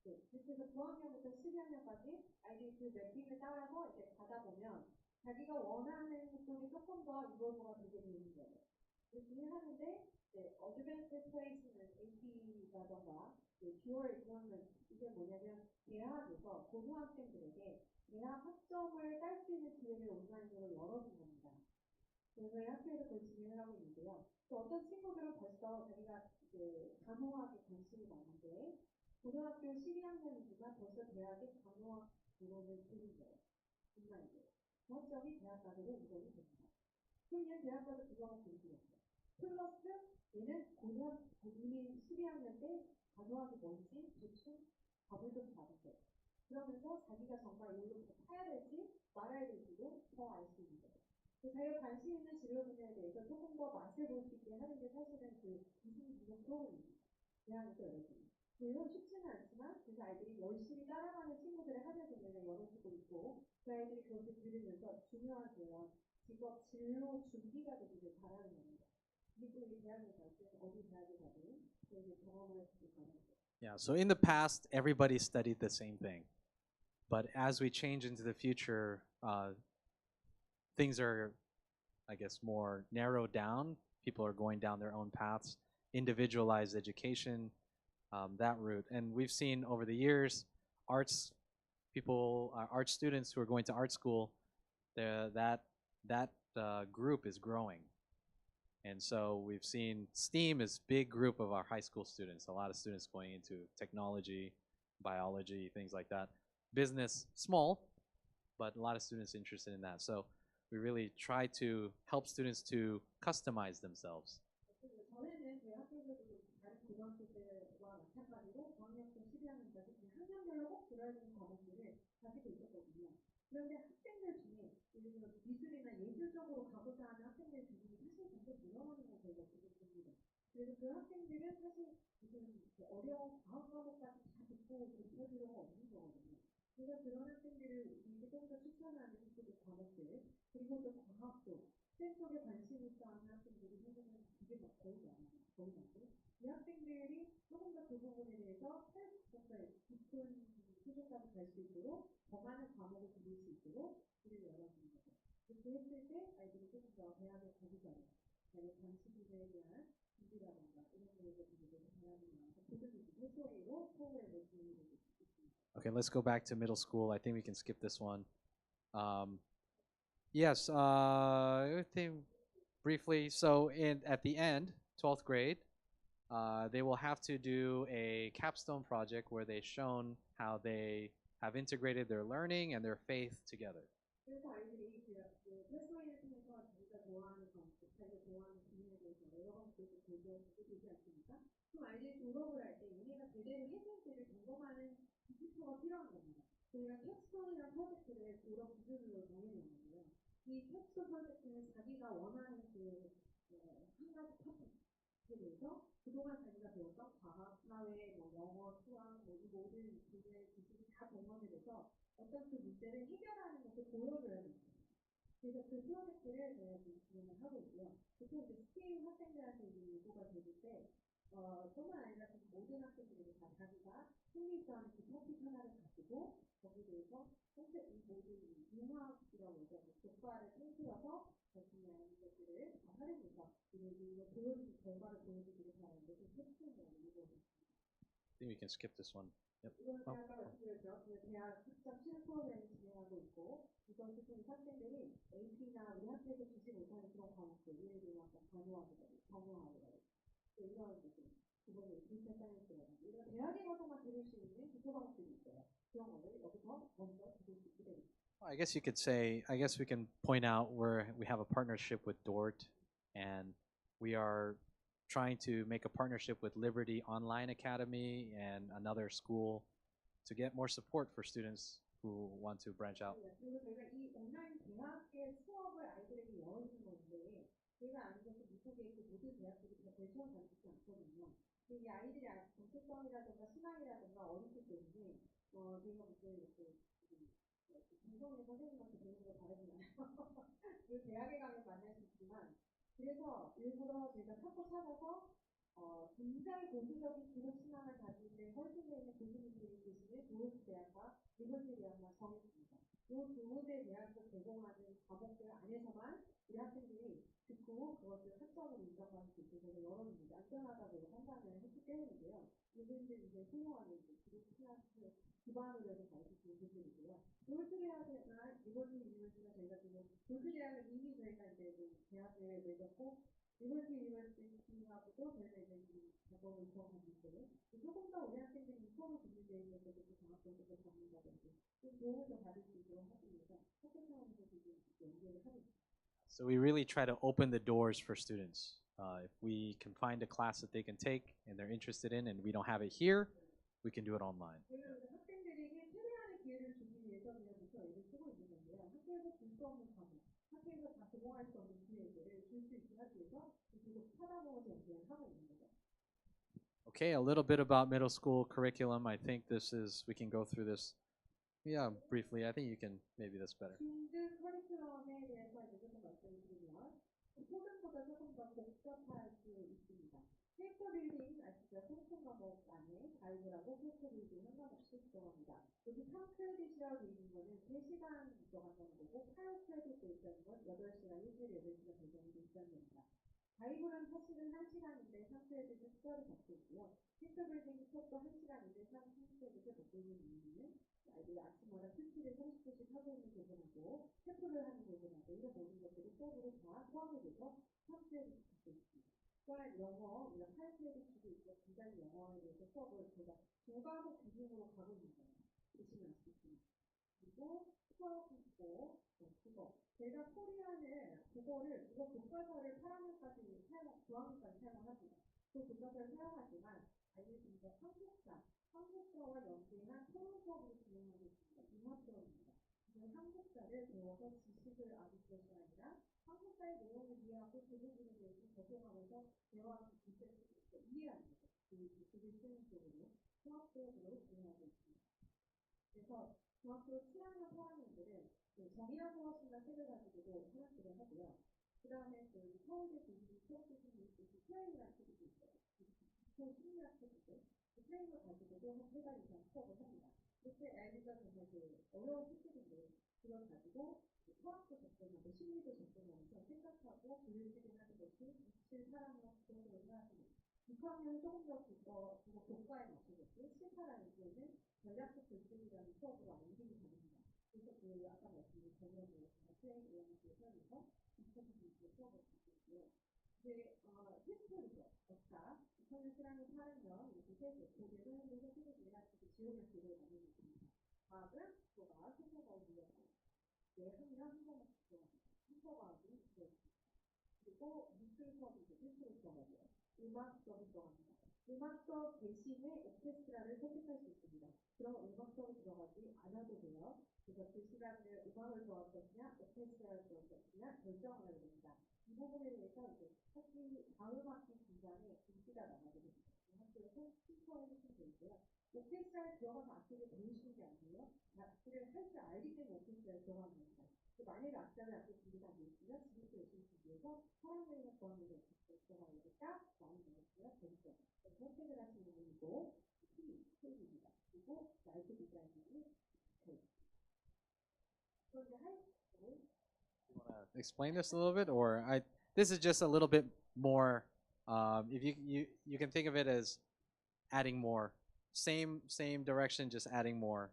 네, 그래서 9학년부터 12학년까지 아이들이 그 맵핑을 따라서 이제 가다 보면 자기가 원하는 쪽이 조금 더 이루어져가 되게 되는 거예요. 그렇게 하는데 어드밴스 플레이스먼트 AP라던가 듀얼 이그너먼트 이게 뭐냐면 대학에서 고등학생들에게 대학 학점을 딸 수 있는 기회를 온라인으로 열어준 겁니다. 그래서 학교에서 그걸 진행을 하고 있는데요. 또 어떤 친구들은 벌써 자기가 간호학에 관심이 많은데 고등학교 12학년이지만 벌써 대학에 간호학 졸업을 들은 거예요. 온라인으로. 그 학점이 대학가대로 인정이 됩니다. 그럼 얘는 대학가도 두 과목 공부했어요. 플러스 얘는 이미 12학년 때 간호학이 뭔지 대충 답을 좀 받은 거예요. 그러면서 자기가 정말 이걸로 타야 될지 말아야 될지도 더 알 수 있는 거예요. 자기가 관심 있는 진로 분야에 대해서 조금 더 맛을 볼 수 있게 하는 게 사실은 그 기술 분석 프로그램입니다. 대학에서 열어주는. 물론 쉽지는 않지만 그래서 아이들이 열심히 따라가는 친구들의 하늘 공연을 열어주고 있고 그 아이들이 그것을 들으면서 중요한 그런 직업 진로 준비가 되기를 바라는 겁니다. 미국의 대학에 갈 때 어디 대학에 가든 그렇게 경험을 할 수 있는 거죠. Yeah, so in the past, everybody studied the same thing. But as we change into the future, things are, I guess, more narrowed down. People are going down their own paths, individualized education, that route. And we've seen over the years, arts people, art students who are going to art school, that group is growing. And so we've seen STEAM is big group of our high school students. A lot of students going into technology, biology, things like that. Business, small, but a lot of students interested in that. So we really try to help students to customize themselves. 저희는 대학교에서도 다른 고등학교 때와 마찬가지로 고학년부터 12학년까지 학년별로 꼭 들어야 되는 과목들을 가지고 있었거든요. 그런데 학생들 중에 예를 들어 미술이나 예술 쪽으로 가고자 하는 학생들 비중이 사실 점점 늘어나는 걸 저희가 보고 있습니다. 그래서 그 학생들은 사실 무슨 어려운 과학 과목까지 다 듣고 그럴 필요가 없는 거거든요. 그래서 그런 학생들을 우리가 좀 더 추천하는 그쪽 과목들 그리고 또 과학도 STEM 쪽에 관심이 있어 하는 학생들이 사실은 되게 거의 많아요. 거의 많고 이 학생들이 조금 더 그 부분에 대해서 조금 깊은 수준까지 갈 수 있도록 더 많은 과목을 들을 수 있도록 길을 열어주는 거죠. 그렇게 했을 때 아이들이 조금 더 대학에 가기 전에 자기 관심에 대한 준비라든가 이런 거에 대해서 대학에 나와서 포지티브 목소리로 프로그램을 진행해 줄 수 있습니다. Okay, let's go back to middle school. I think we can skip this one. Yes, I think briefly. So at the end, 12th grade, they will have to do a capstone project where they've shown how they have integrated their learning and their faith together. 그래서 아이들이 패스웨이를 통해서 자기가 좋아하는 방식, 자기가 좋아하는 기능에 대해서 여러 방식으로 보여주고 되지 않습니까? 그럼 아이들이 졸업을 할 때 얘네가 제대로 했는지를 점검하는 기초가 필요한 겁니다. 저희가 캡스톤이라는 프로젝트를 졸업 기준으로 정해놓는데요. 이 캡스톤 프로젝트는 자기가 원하는 한 가지 파트에 대해서 그동안 자기가 배웠던 과학, 사회, 영어, 수학, 이 모든 분야의 기술이 다 동원이 돼서 어떤 그 문제를 해결하는 것을 보여줘야 됩니다. 그래서 그 프로젝트를 저희가 지금 진행을 하고 있고요. 보통 이제 STEAM 학생들한테 이제 요구가 되실 때, 뿐만 아니라 모든 학생들이 다 자기가 흥미있어하는 그 토픽 하나를 가지고 거기에 대해서 이 모든 융합이라고 해서 교과를 통틀어서 자신이 아는 것들을 다 활용해서 이걸 보여주는 결과를 보여주기를 바라는데 그 캡스톤이라고 이루어졌습니다. I think we can skip this one. Yep. 이건 대학과 말씀드렸죠. 대학 학점 실험 프로그램을 진행하고 있고 이것을 통해 학생들이 AP나 우리 학교에서 주지 못하는 그런 과목들 예를 들어 아까 간호학이라든지 정형학이라든지 이런 것들 그거는 디지털 사이언스라든지 이런 대학에 가서만 들을 수 있는 기초 과목들이 있어요. 그런 거를 여기서 먼저 들을 수 있게 됩니다. I guess you could say, I guess we can point out where we have a partnership with DORT, and we are trying to make a partnership with Liberty Online Academy and another school to get more support for students who want to branch out. 그리고 저희가 이 온라인 대학의 수업을 아이들에게 열어주는 건데 저희가 아는 것은 미국의 그 모든 대학들이 다 대처를 가르치지 않거든요. 이 아이들이 정체성이라든가 신앙이라든가 어렵기 때문에 저희가 무슨 이렇게 방송에서 선생님한테 배우는 거 다르진 않아요. 그 대학에 가면 만날 수 있지만 그래서 일부러 제가 찾고 찾아서 굉장히 보수적인 기독 신앙을 가지는데 헐신에 있는 교수님들이 계시는 도요스 대학과 리버티 대학만 정했습니다. 이 두 군데 대학에서 제공하는 과목들 안에서만 우리 학생들이 듣고 그것을 학점으로 인정받을 수 있도록 열어줍니다. 안전하다고 판단을 했기 때문인데요. 이분들이 이제 훌륭하게 기독 신앙을 기반으로 해서 가르치는 분들이고요. 도요스 대학이나 리버티 유니버시티가 저희가 지금 도요스 대학은 이미 저희가 이제 대학을 맺었고 리버티 유니버시티하고도 저희가 이제 작업을 구성하고 있고요. 조금 더 우리 학생들이 수업을 듣는 데 있어서 장학금을 받는다든지 좀 도움을 더 받을 수 있도록 하기 위해서 학교 차원에서 지금 연구를 하고 있습니다. So we really try to open the doors for students. If we can find a class that they can take and they're interested in, and we don't have it here, we can do it online. 저희는 학생들에게 최대한의 기회를 주기 위해서 그냥부터 애를 쓰고 있는 건데요. 학교에서 줄 수 없는 과목, 학교에서 다 제공할 수 없는 기회들을 줄 수 있게 하기 위해서 계속 찾아보면서 연구를 하고 있는 거죠. Okay, a little bit about middle school curriculum. I think this is, we can go through this, yeah, briefly. I think you can, maybe that's better. 중등 커리큘럼에 대해서 이제 조금 말씀을 드리면 초등보다 조금 더 복잡할 수 있습니다. 캐릭터 빌딩 아시죠? 생성 과목 안에 바이블하고 캐릭터 빌딩 한 과목씩 들어갑니다. 여기 3크레딧이라고 되어 있는 거는 3시간 들어간다는 거고 8크레딧 되어 있다는 건 8시간, 일주일에 8시간 배정이 되어 있다는 겁니다. 바이블은 사실은 1시간인데 3크레딧을 특별히 받고 있고요. 캐릭터 빌딩 수업도 1시간인데 3크레딧을 받고 있는 이유는 아이들이 아침마다 큐티를 30분씩 하고 있는 부분하고 체프를 하는 부분하고 이런 모든 것들이 수업으로 다 포함이 돼서 3크레딧을 받고 있습니다. 또한 영어, 우리가 8크레딧도 있고 굉장히 영어에 대해서 수업을 제가 2과목 기준으로 가고 있는 거예요. 보시면 아시겠지만. 그리고 수업 있고 국어. 제가 코리안을 국어를 국어 교과서를 8학년까지 사용, 9학년까지 사용합니다. 그 교과서를 사용하지만 아이들과 한국사와 연계한 토론 수업으로 진행하고 있습니다. 융합 수업입니다. 한국사를 배워서 지식을 아는 것이 아니라 한국사의 내용을 이해하고 그 부분에 대해서 적용하면서 대화하는 문제를 이해하는 거죠. 그게 쓰는 쪽으로 수학 수업으로 진행하고 있습니다. 그래서 중학교 7학년, 8학년들은 정의학 수학시간 책을 가지고도 수학을 하고요. 그 다음에 서울대 교수님 수업 교수님이 프레임이라는 책이 있어요. 기초 심리학 책인데 그 프레임을 가지고도 한 3달 이상 수업을 합니다. 그때 아이들과 정말 어려운 책들인데 그걸 가지고 철학도 접근하고 심리도 접근하면서 생각하고 글쓰기 하는 것이 7, 8학년 수업으로 생각합니다. 6학년은 조금 더 국어 교과에 맞추겠고 7, 8학년에는 전략적 글쓰기라는 수업으로 옮기게 됩니다. 그래서 아까 말씀드린 전략으로 프레임 이런 것들을 사용해서 비슷한 수업을 받고 있고요. 이제 히스토리죠. 역사. 6학년, 7학년, 8학년 이렇게 세고 고대는 현대 세계지리학 지오그래피를 나누고 있습니다. 과학은 국어과학, 생명과학, 물리학. 네, 학년 한국어 들어갑니다. 한국어과학이 들어있습니다. 그리고 미술 수업이 이제 필수로 들어가고요. 음악 수업이 들어갑니다. 음악 수업 대신에 오케스트라를 선택할 수 있습니다. 그럼 음악 수업에 들어가지 않아도 돼요. 그래서 그 시간을 음악을 좋아할 것이냐, 오케스트라를 좋아할 것이냐 결정을 하게 됩니다. 이 부분에 대해서 이제 다음 학기 중간에 인기가 나가게 됩니다. 학교에서 순서에 해주시면 되고요. 오케스트라에 들어가서 악기를 배우시는 게 아니에요. 악기를 할 줄 알기 때문에 오케스트라에 들어가는 겁니다. 만약에 악기를 악기 준비가 안 되시면 지금부터 열심히 준비해서 사람들이나 구하는 게 들어가야겠다 라는 말씀을 드리죠. 선택을 하시는 분이고 T입니다. 그리고 라이트 디자이너는 그런데 하이스쿨 You want to explain this a little bit, or this is just a little bit more. If you can think of it as adding more, same direction, just adding more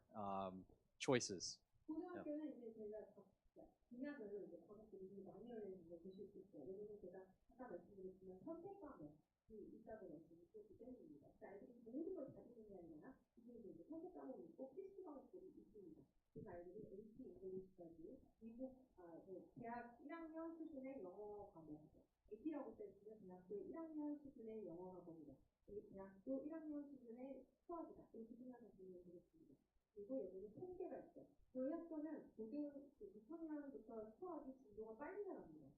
choices. 고등학교는 이제 저희가 분야별로 이제 과목들이 많이 열리는 걸 보실 수 있어요. 왜냐면 제가 아까 말씀드렸지만 선택 과목이 있다고 말씀드렸기 때문입니다. 그러니까 아이들이 모든 걸 다 듣는 게 아니라 이제 선택 과목이 있고 필수 과목들이 있습니다. 그래서 아이들이 AP 잉글리시까지 미국 대학 1학년 수준의 영어 과목이죠. AP라고 때리면 대학교 1학년 수준의 영어 과목이다. 대학교 1학년 수준의 수학이다. 이렇게 생각하시면 되겠습니다. 그리고 여기는 통계가 있죠. 저희 학교는 고등 6학년부터 수학이 진도가 빨리 나갑니다.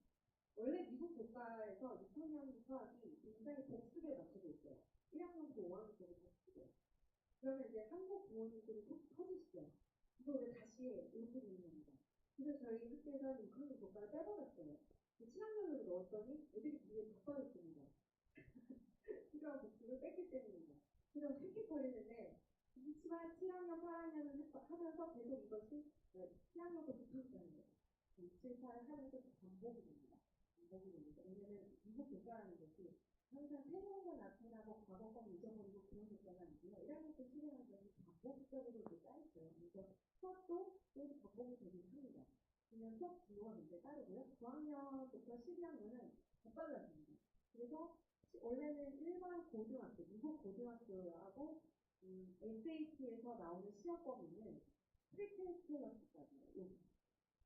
원래 미국 국가에서 6학년 수학이 굉장히 복습에 맞춰져 있어요. 1학년부터 5학년까지 복습이에요. 그러면 이제 한국 부모님들이 터지시죠. 이거 왜 다시 해? 이렇게 되는 겁니다. 그래서 저희 학교에서 6학년 교과를 빼버렸어요. 7학년으로 넣었더니 애들이 되게 바빠졌습니다. 필요한 복습을 뺐기 때문입니다. 그래서 획기거리는데 그렇지만 7학년, 8학년을 하면서 계속 이것이 7학년부터 붙어있다는 거예요. 7, 8을 하면서 반복이 됩니다. 반복이 됩니다. 왜냐면 미국 교과라는 것이 항상 새로운 거 나타나고 과거 거 잊어버리고 그런 교과가 아니고요. 1학년 때 실행하는 것이 반복적으로 이렇게 쌓였어요. 그래서 수업도 또 반복이 되긴 합니다. 그러면 수업 진도가 굉장히 빠르고요. 9학년부터 12학년은 더 빨라집니다. 그래서 원래는 일반 고등학교, 미국 고등학교하고 SAT에서 나오는 시험 범위는 프리캐스트까지예요.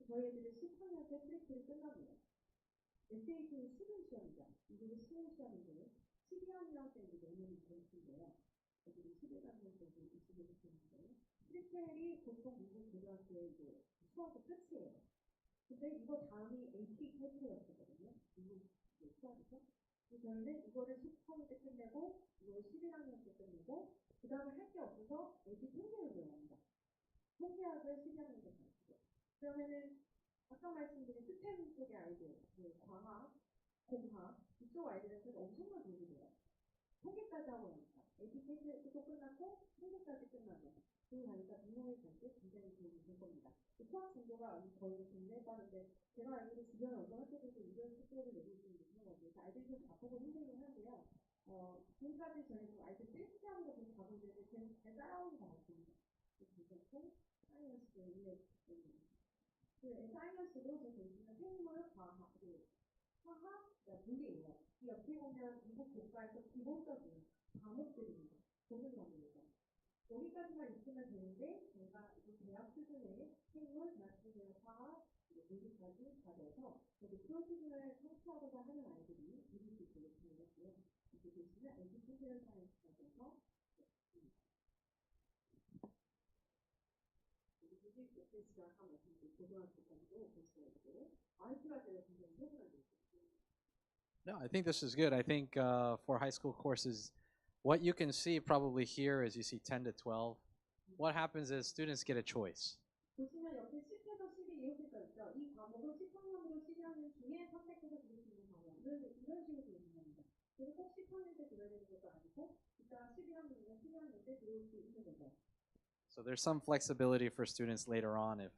저희 애들은 10학년 때 프리캐를 끝납니다. SAT는 수능 시험이죠. 미국은 수능 시험인데 12학년 때 이제 내년이 되는데요. 애들이 11학년 때 이제 25년인데 프리캐리 보통 미국 고등학교의 이제 수학의 끝이에요. 근데 이거 다음이 AP 칼퇴였거든요. 미국 수학에서. 저희는 이거를 10학년 때 끝내고 이걸 11학년 때 끝내고 그 다음에 할 게 없어서 AP 통계를 배워합니다. 통계학을 12학년 때 가르치고 그러면은 아까 말씀드린 스템 쪽의 아이들, 광학, 공학 이쪽 아이들한테는 엄청난 도움이 돼요. 통계까지 하고 나니까 AP 통계도 끝났고 통계까지 끝나고 그러고 나니까 미국에 갈 때 굉장히 도움이 될 겁니다. 수학 정도가 거의 굉장히 빠른데 제가 알기로 주변 어떤 학교에서 이런 숙제를 내고 있는 게 있는 거죠. 아이들이 좀 바쁘고 힘들긴 한데요. 지금까지 저희는 아이들 테스트하는 거 보고 있는데 계속 잘 따라오는 것 같습니다. 괜찮고 사이언스도 있는 사이언스도 저 보시면 생물, 화학, 물리예요. 이 어떻게 보면 미국 교과에서 기본적인 과목들입니다. 보는 과목이죠. 여기까지만 있으면 되는데 저희가 대학 수준의 생물, 대학 수준의 화학, 물리까지 다 넣어서 높은 수준을 성취하고자 하는 아이들이 이룰 수 있도록 되어있고요. 이렇게 보시면 에듀케이션 사이언스가 돼서 뮤직 오케스트라 아까 말씀드린 고등학교까지도 볼 수가 있고 RT가 되어 굉장히 세분하게 있어요. No, I think this is good. I think for high school courses, what you can see probably here is you see 10 to 12. What happens is students get a choice. 보시면 옆에 10에서 12 이렇게가 있죠. 이 과목은 10학년부터 12학년 중에 선택해서 들을 수 있는 과목. 이런 식으로 되어 있는 겁니다. 그래서 꼭 10학년 때 들어야 되는 것도 아니고 이따 11학년이나 12학년 때 들을 수 있는 거죠. So there's some flexibility for students later on if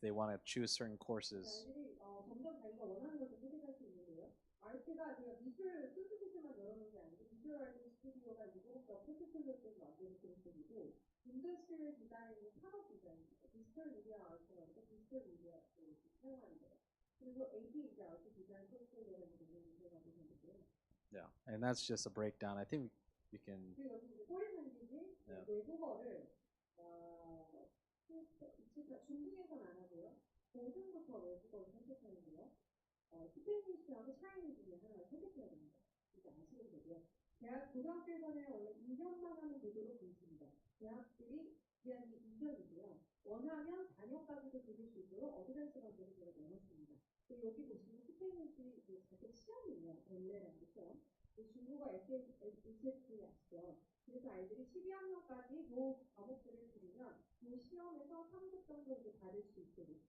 they want to choose certain courses. 아이들이 점점 자기가 원하는 것을 선택할 수 있는데요. RT가 제가 미술 스튜디오만 열어놓은 게 아니고 미술 아이들 스튜디오가 이제 조금 더 포트폴리오를 만드는 그런 쪽이고 인더스트리얼 디자인은 산업 디자인입니다. 디지털 미디어 아트가 있고 디지털 미디어 사용하는 거예요. 그리고 AD 이제 아트 디자인 포트폴리오가 이제 문제가 되는데요. Yeah, and that's just a breakdown. I think you can. 그리고 여기 이제 포린 랭귀지 외국어를 중국에서는 안 하고요. 고등부터 외국어를 선택하는데요. 스페인시하고 차이니즈 중에 하나를 선택해야 됩니다. 이제 아시면 되고요. 대학 고등학교에서는 원래 2년만 하는 구조로 돼 있습니다. 대학들이 위한 게 2년이고요. 원하면 단역까지도 들을 수 있도록 어드밴스 강좌를 제가 내놨습니다. 여기 보시면 스페인시 자격 시험이에요. 원래라는 시험. 중국어 SST 아시죠? 그래서 아이들이 12학년까지 그 과목들을 들으면 이 시험에서 3급 정도 이제 받을 수 있도록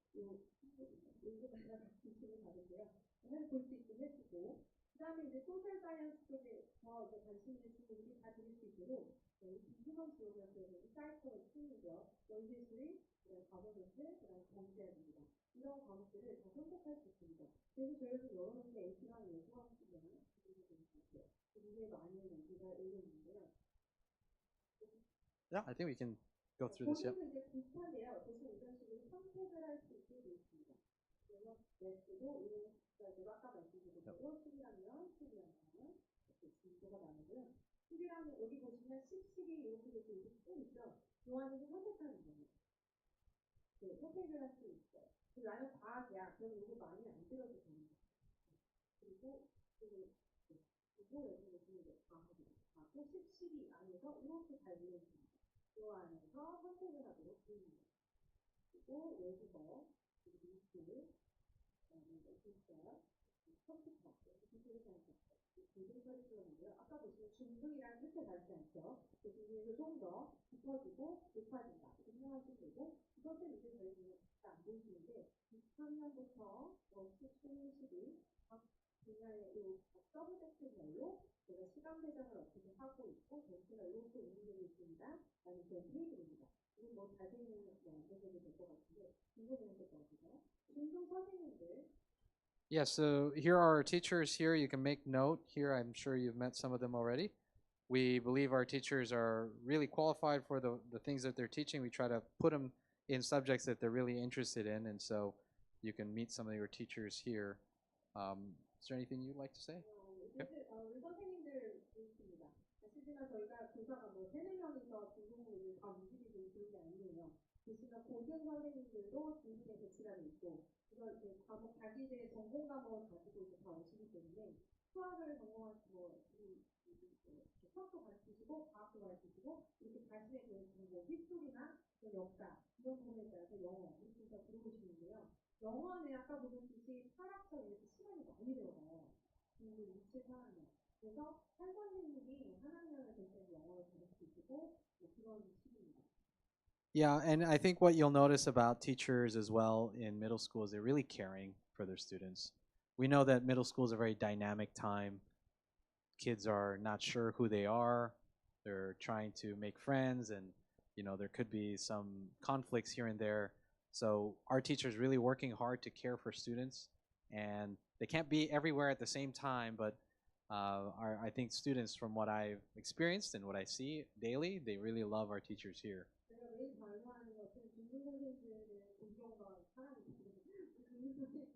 요거가 지식을 받은데요. 볼 수 있게 해주고 그 다음에 이제 소셜 사이언스 쪽에 더 이제 관심 있는 친구들이 다 들을 수 있도록 비즈먼 지오그래피, 사이코로지, 심리적, 원시술이, 그다음 과거교실, 그다음 경제학입니다. 이런 과목들을 다 선택할 수 있습니다. 그래서 저희가 열어놓은 게 AP랑 예수학습이랑 이게 많이 연구가 올려 있는데요. Yeah, I think we can go through this. Yep. 이제 비슷한데요. 보시면 이런 식으로 선택을 할 수 있게 되어 있습니다. 그래서 매스도 이런 숫자대로 아까 말씀드린 대로 11학년, 12학년 이렇게 진도가 나누고요. 11학년 여기 보시면 10, 12 이렇게 쭉 있죠. 이 안에서 선택하는 거예요. 네, 선택을 할 수 있어요. 나는 과학이야. 그럼 이거 많이 안 들어도 됩니다. 그리고 여기 보시면 이제 과학이요. 또 10, 12 안에서 이렇게 잘 이루어집니다. 이 안에서 선택을 하도록 되어 있습니다. 그리고 외국어, 그리고 미술, 그다음에 기술, 컴퓨터, 기술 사이언스, 고등 커리큘럼이고요. 아까 보시면 중등이랑 끝에 닿지 않죠. 그 중에서 좀 더 깊어지고 높아진다. 이렇게 생각하시면 되고, 두 번째 문제 저희는 안 보이시는데 6학년부터 수능식이 각 분야의 이 서브젝트별로 제가 시간 배정을 어떻게 하고 있고 전체가 이렇게 운영되고 있습니다. 라는 그런 페이지입니다. 이건 뭐 자세히는 보셔도 될 것 같은데 궁금해하실 것 같아서 중등 선생님들 Yeah, so here are our teachers here. You can make note here. I'm sure you've met some of them already. We believe our teachers are really qualified for the things that they're teaching. We try to put them in subjects that they're really interested in. And so you can meet some of your teachers here. Is there anything you'd like to say? 우리 선생님들 있습니다. 실제로 저희가 교사가 뭐 3-4명이서 중등부를 다 움직이고 있는 게 아니에요. 대신에 고등 선생님들도 중등에 배치가 돼 있고 그래서 이제 과목 자기들의 전공 과목을 가지고 이제 다 오시기 때문에 수학을 전공하시고 수학도 가르치시고 과학도 가르치시고 이렇게 자신의 그 전공 히스토리나 역사 이런 부분에 따라서 영어 이렇게 다 들어오시는데요. 영어는 아까 보셨듯이 8학점 이렇게 시간이 많이 들어가요. 그리고 24학년. 그래서 한 선생님이 한 학년을 대신 영어를 가르치시고 그런 식입니다. Yeah, and I think what you'll notice about teachers as well in middle school is they're really caring for their students. We know that middle school is a very dynamic time. Kids are not sure who they are. They're trying to make friends and there could be some conflicts here and there. So our teachers really working hard to care for students and they can't be everywhere at the same time, but I think students from what I've experienced and what I see daily, they really love our teachers here. 제가 매일 발표하는 것은 중등 선생님들의 존경과 사랑입니다. 중등 선생님들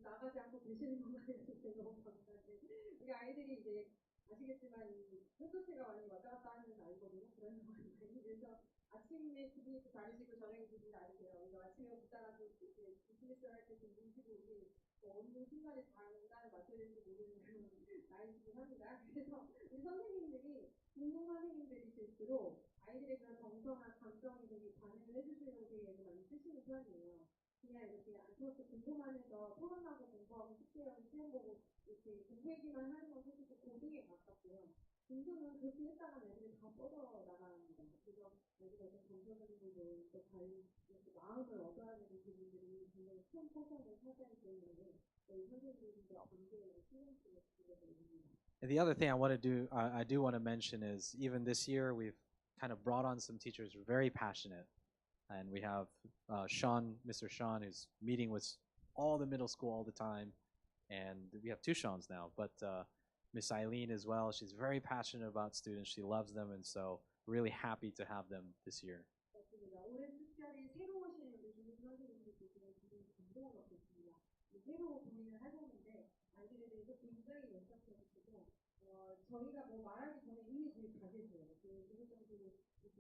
나가지 않고 계시는 것만 해도 제가 너무 감사한데 우리 아이들이 이제 아시겠지만 이 콘서트가 많이 왔다 갔다 하는 아이거든요. 그런 상황이 많이 돼서 아침에 기분이 다르시고 저녁에 기분이 다르세요. 그래서 아침에 웃다가도 이렇게 비즈니스 할 때 좀 눈치고 이게 어느 순간에 장단을 맞춰야 될지 모르는 그런 나이이긴 합니다. 그래서 우리 선생님들이 중등 선생님들일수록 아이들의 그런 정서나 감정에 되게 반응을 해주시려고 되게 많이 쓰시는 편이에요. 그냥 이렇게 안쓰럽게 공부만해서 토론하고 공부하고 숙제하고 시험 보고 이렇게 공부하기만 하는 건 사실 고등에 가깝고요. 중등은 그렇게 했다가 애들이 다 뻗어 나갑니다. 그래서 애들이 어떤 정서적인 부분 또 이렇게 마음을 얻어야 되는 부분들이 굉장히 큰 포션을 차지하기 때문에 저희 선생님들이 언제 신경 쓰고 주셔서 있습니다. And the other thing I do want to mention is even this year we've kind of brought on some teachers who are very passionate, and we have Mr. Sean, who's meeting with all the middle school all the time, and we have 2 Seans now, but Miss Eileen as well. She's very passionate about students. She loves them, and so really happy to have them this year. 맞습니다. 올해 특별히 새로 오신 우리 중등 선생님들께서는 굉장히 감동을 받고 있습니다. 새로 고민을 해보는데 아이들에 대해서 굉장히 열정적이시고 저희가 뭐 말하기 전에 이미 저희 다 계세요. 그럴 정도로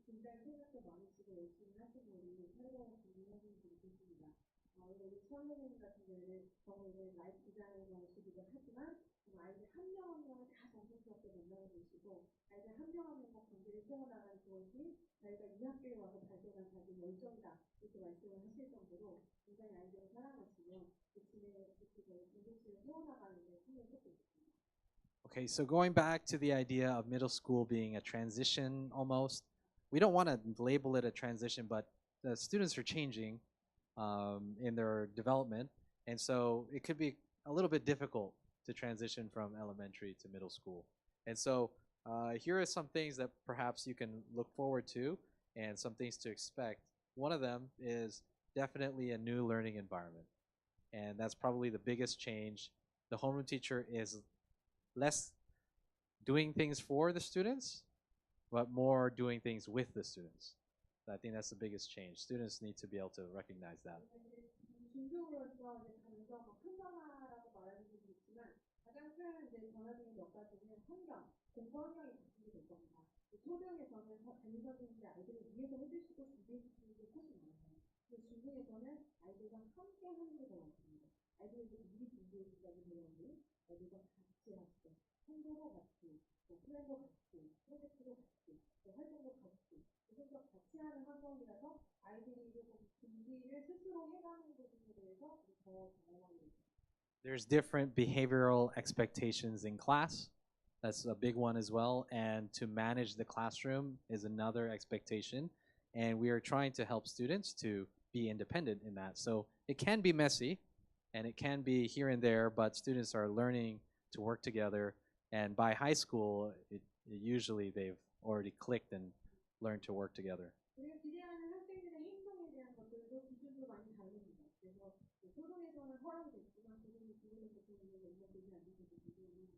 굉장히 생각도 많으시고 열심히 하시는 우리 새로운 중등 선생님들이 계십니다. 우리 선생님 같은 경우는 저는 라이프 디자인을 하시기도 하지만 아이들 한 명 한 명을 다 정성스럽게 만나고 계시고 아이들 한 명 한 명과 관계를 세워나가는 그것이 저희가 이 학교에 와서 발견한 자기 열정이다 이렇게 말씀을 하실 정도로 굉장히 아이들을 사랑하시며 이렇게 공동체를 세워나가는 데 힘을 쏟고 있습니다. Okay, so going back to the idea of middle school being a transition almost, we don't want to label it a transition, but the students are changing in their development, and so it could be a little bit difficult to transition from elementary to middle school. And so here are some things that perhaps you can look forward to and some things to expect. One of them is definitely a new learning environment, and that's probably the biggest change. The homeroom teacher is less doing things for the students, but more doing things with the students. So I think that's the biggest change. Students need to be able to recognize that. 중등으로서 가면서 큰 변화라고 말하는 분도 있지만 가장 큰 변화적인 몇 가지는 환경, 공부 환경이 바뀌게 될 겁니다. 초등에서는 담임 선생님들이 아이들을 위해서 해주시고 준비해주시는 게 훨씬 많아요. 근데 중등에서는 아이들과 함께 하는 게 더 많습니다. 아이들에게 미리 준비해준다는 내용이 아이들과 같이 할 때, 홍보도 같이, 플랜도 같이, 프로젝트도 같이, 활동도 같이, 그래서 같이 하는 환경이라서 아이들이 조금 준비를 스스로 해가는 부분에 대해서 더 경험하게 됩니다. There's different behavioral expectations in class. That's a big one as well. And to manage the classroom is another expectation. And we are trying to help students to be independent in that. So it can be messy and it can be here and there, but students are learning to work together. And by high school, usually they've already clicked and learned to work together. 우리가 기대하는 학생들의 행동에 대한 것들도 기준도 많이 다릅니다. 그래서 초등에서는 허락이 됐지만 지금은 기존에 보통 있는 연령되지 않는 것도 기준입니다.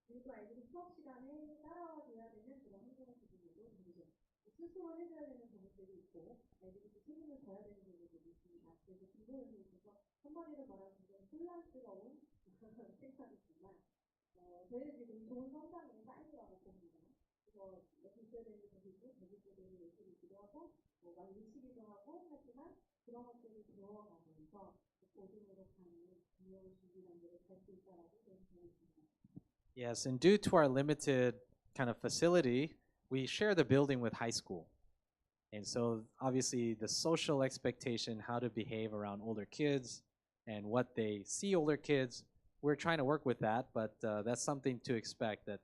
그리고 아이들이 수업 시간에 따라와 줘야 되는 그런 행동 기준도 다르죠. 스스로 해줘야 되는 부분들이 있고 아이들이 또 책임을 져야 되는 부분들이 있습니다. 그래서 기본에 있어서 한마디로 말하면 굉장히 혼란스러운 생각이지만 저희는 지금 좋은 성장의 사인이라고 봅니다. 그래서 여기 있어야 되는 것도 있고 저기 있어야 되는 것도 있기도 하고 많이 미치기도 하고 하지만 그런 것들을 배워가면서 고등으로 가는 중요한 준비단계를 갈 수 있다라고 저는 보고 있습니다. Yes, and due to our limited kind of facility, we share the building with high school. And so obviously the social expectation, how to behave around older kids and what they see older kids, we're trying to work with that, but that's something to expect that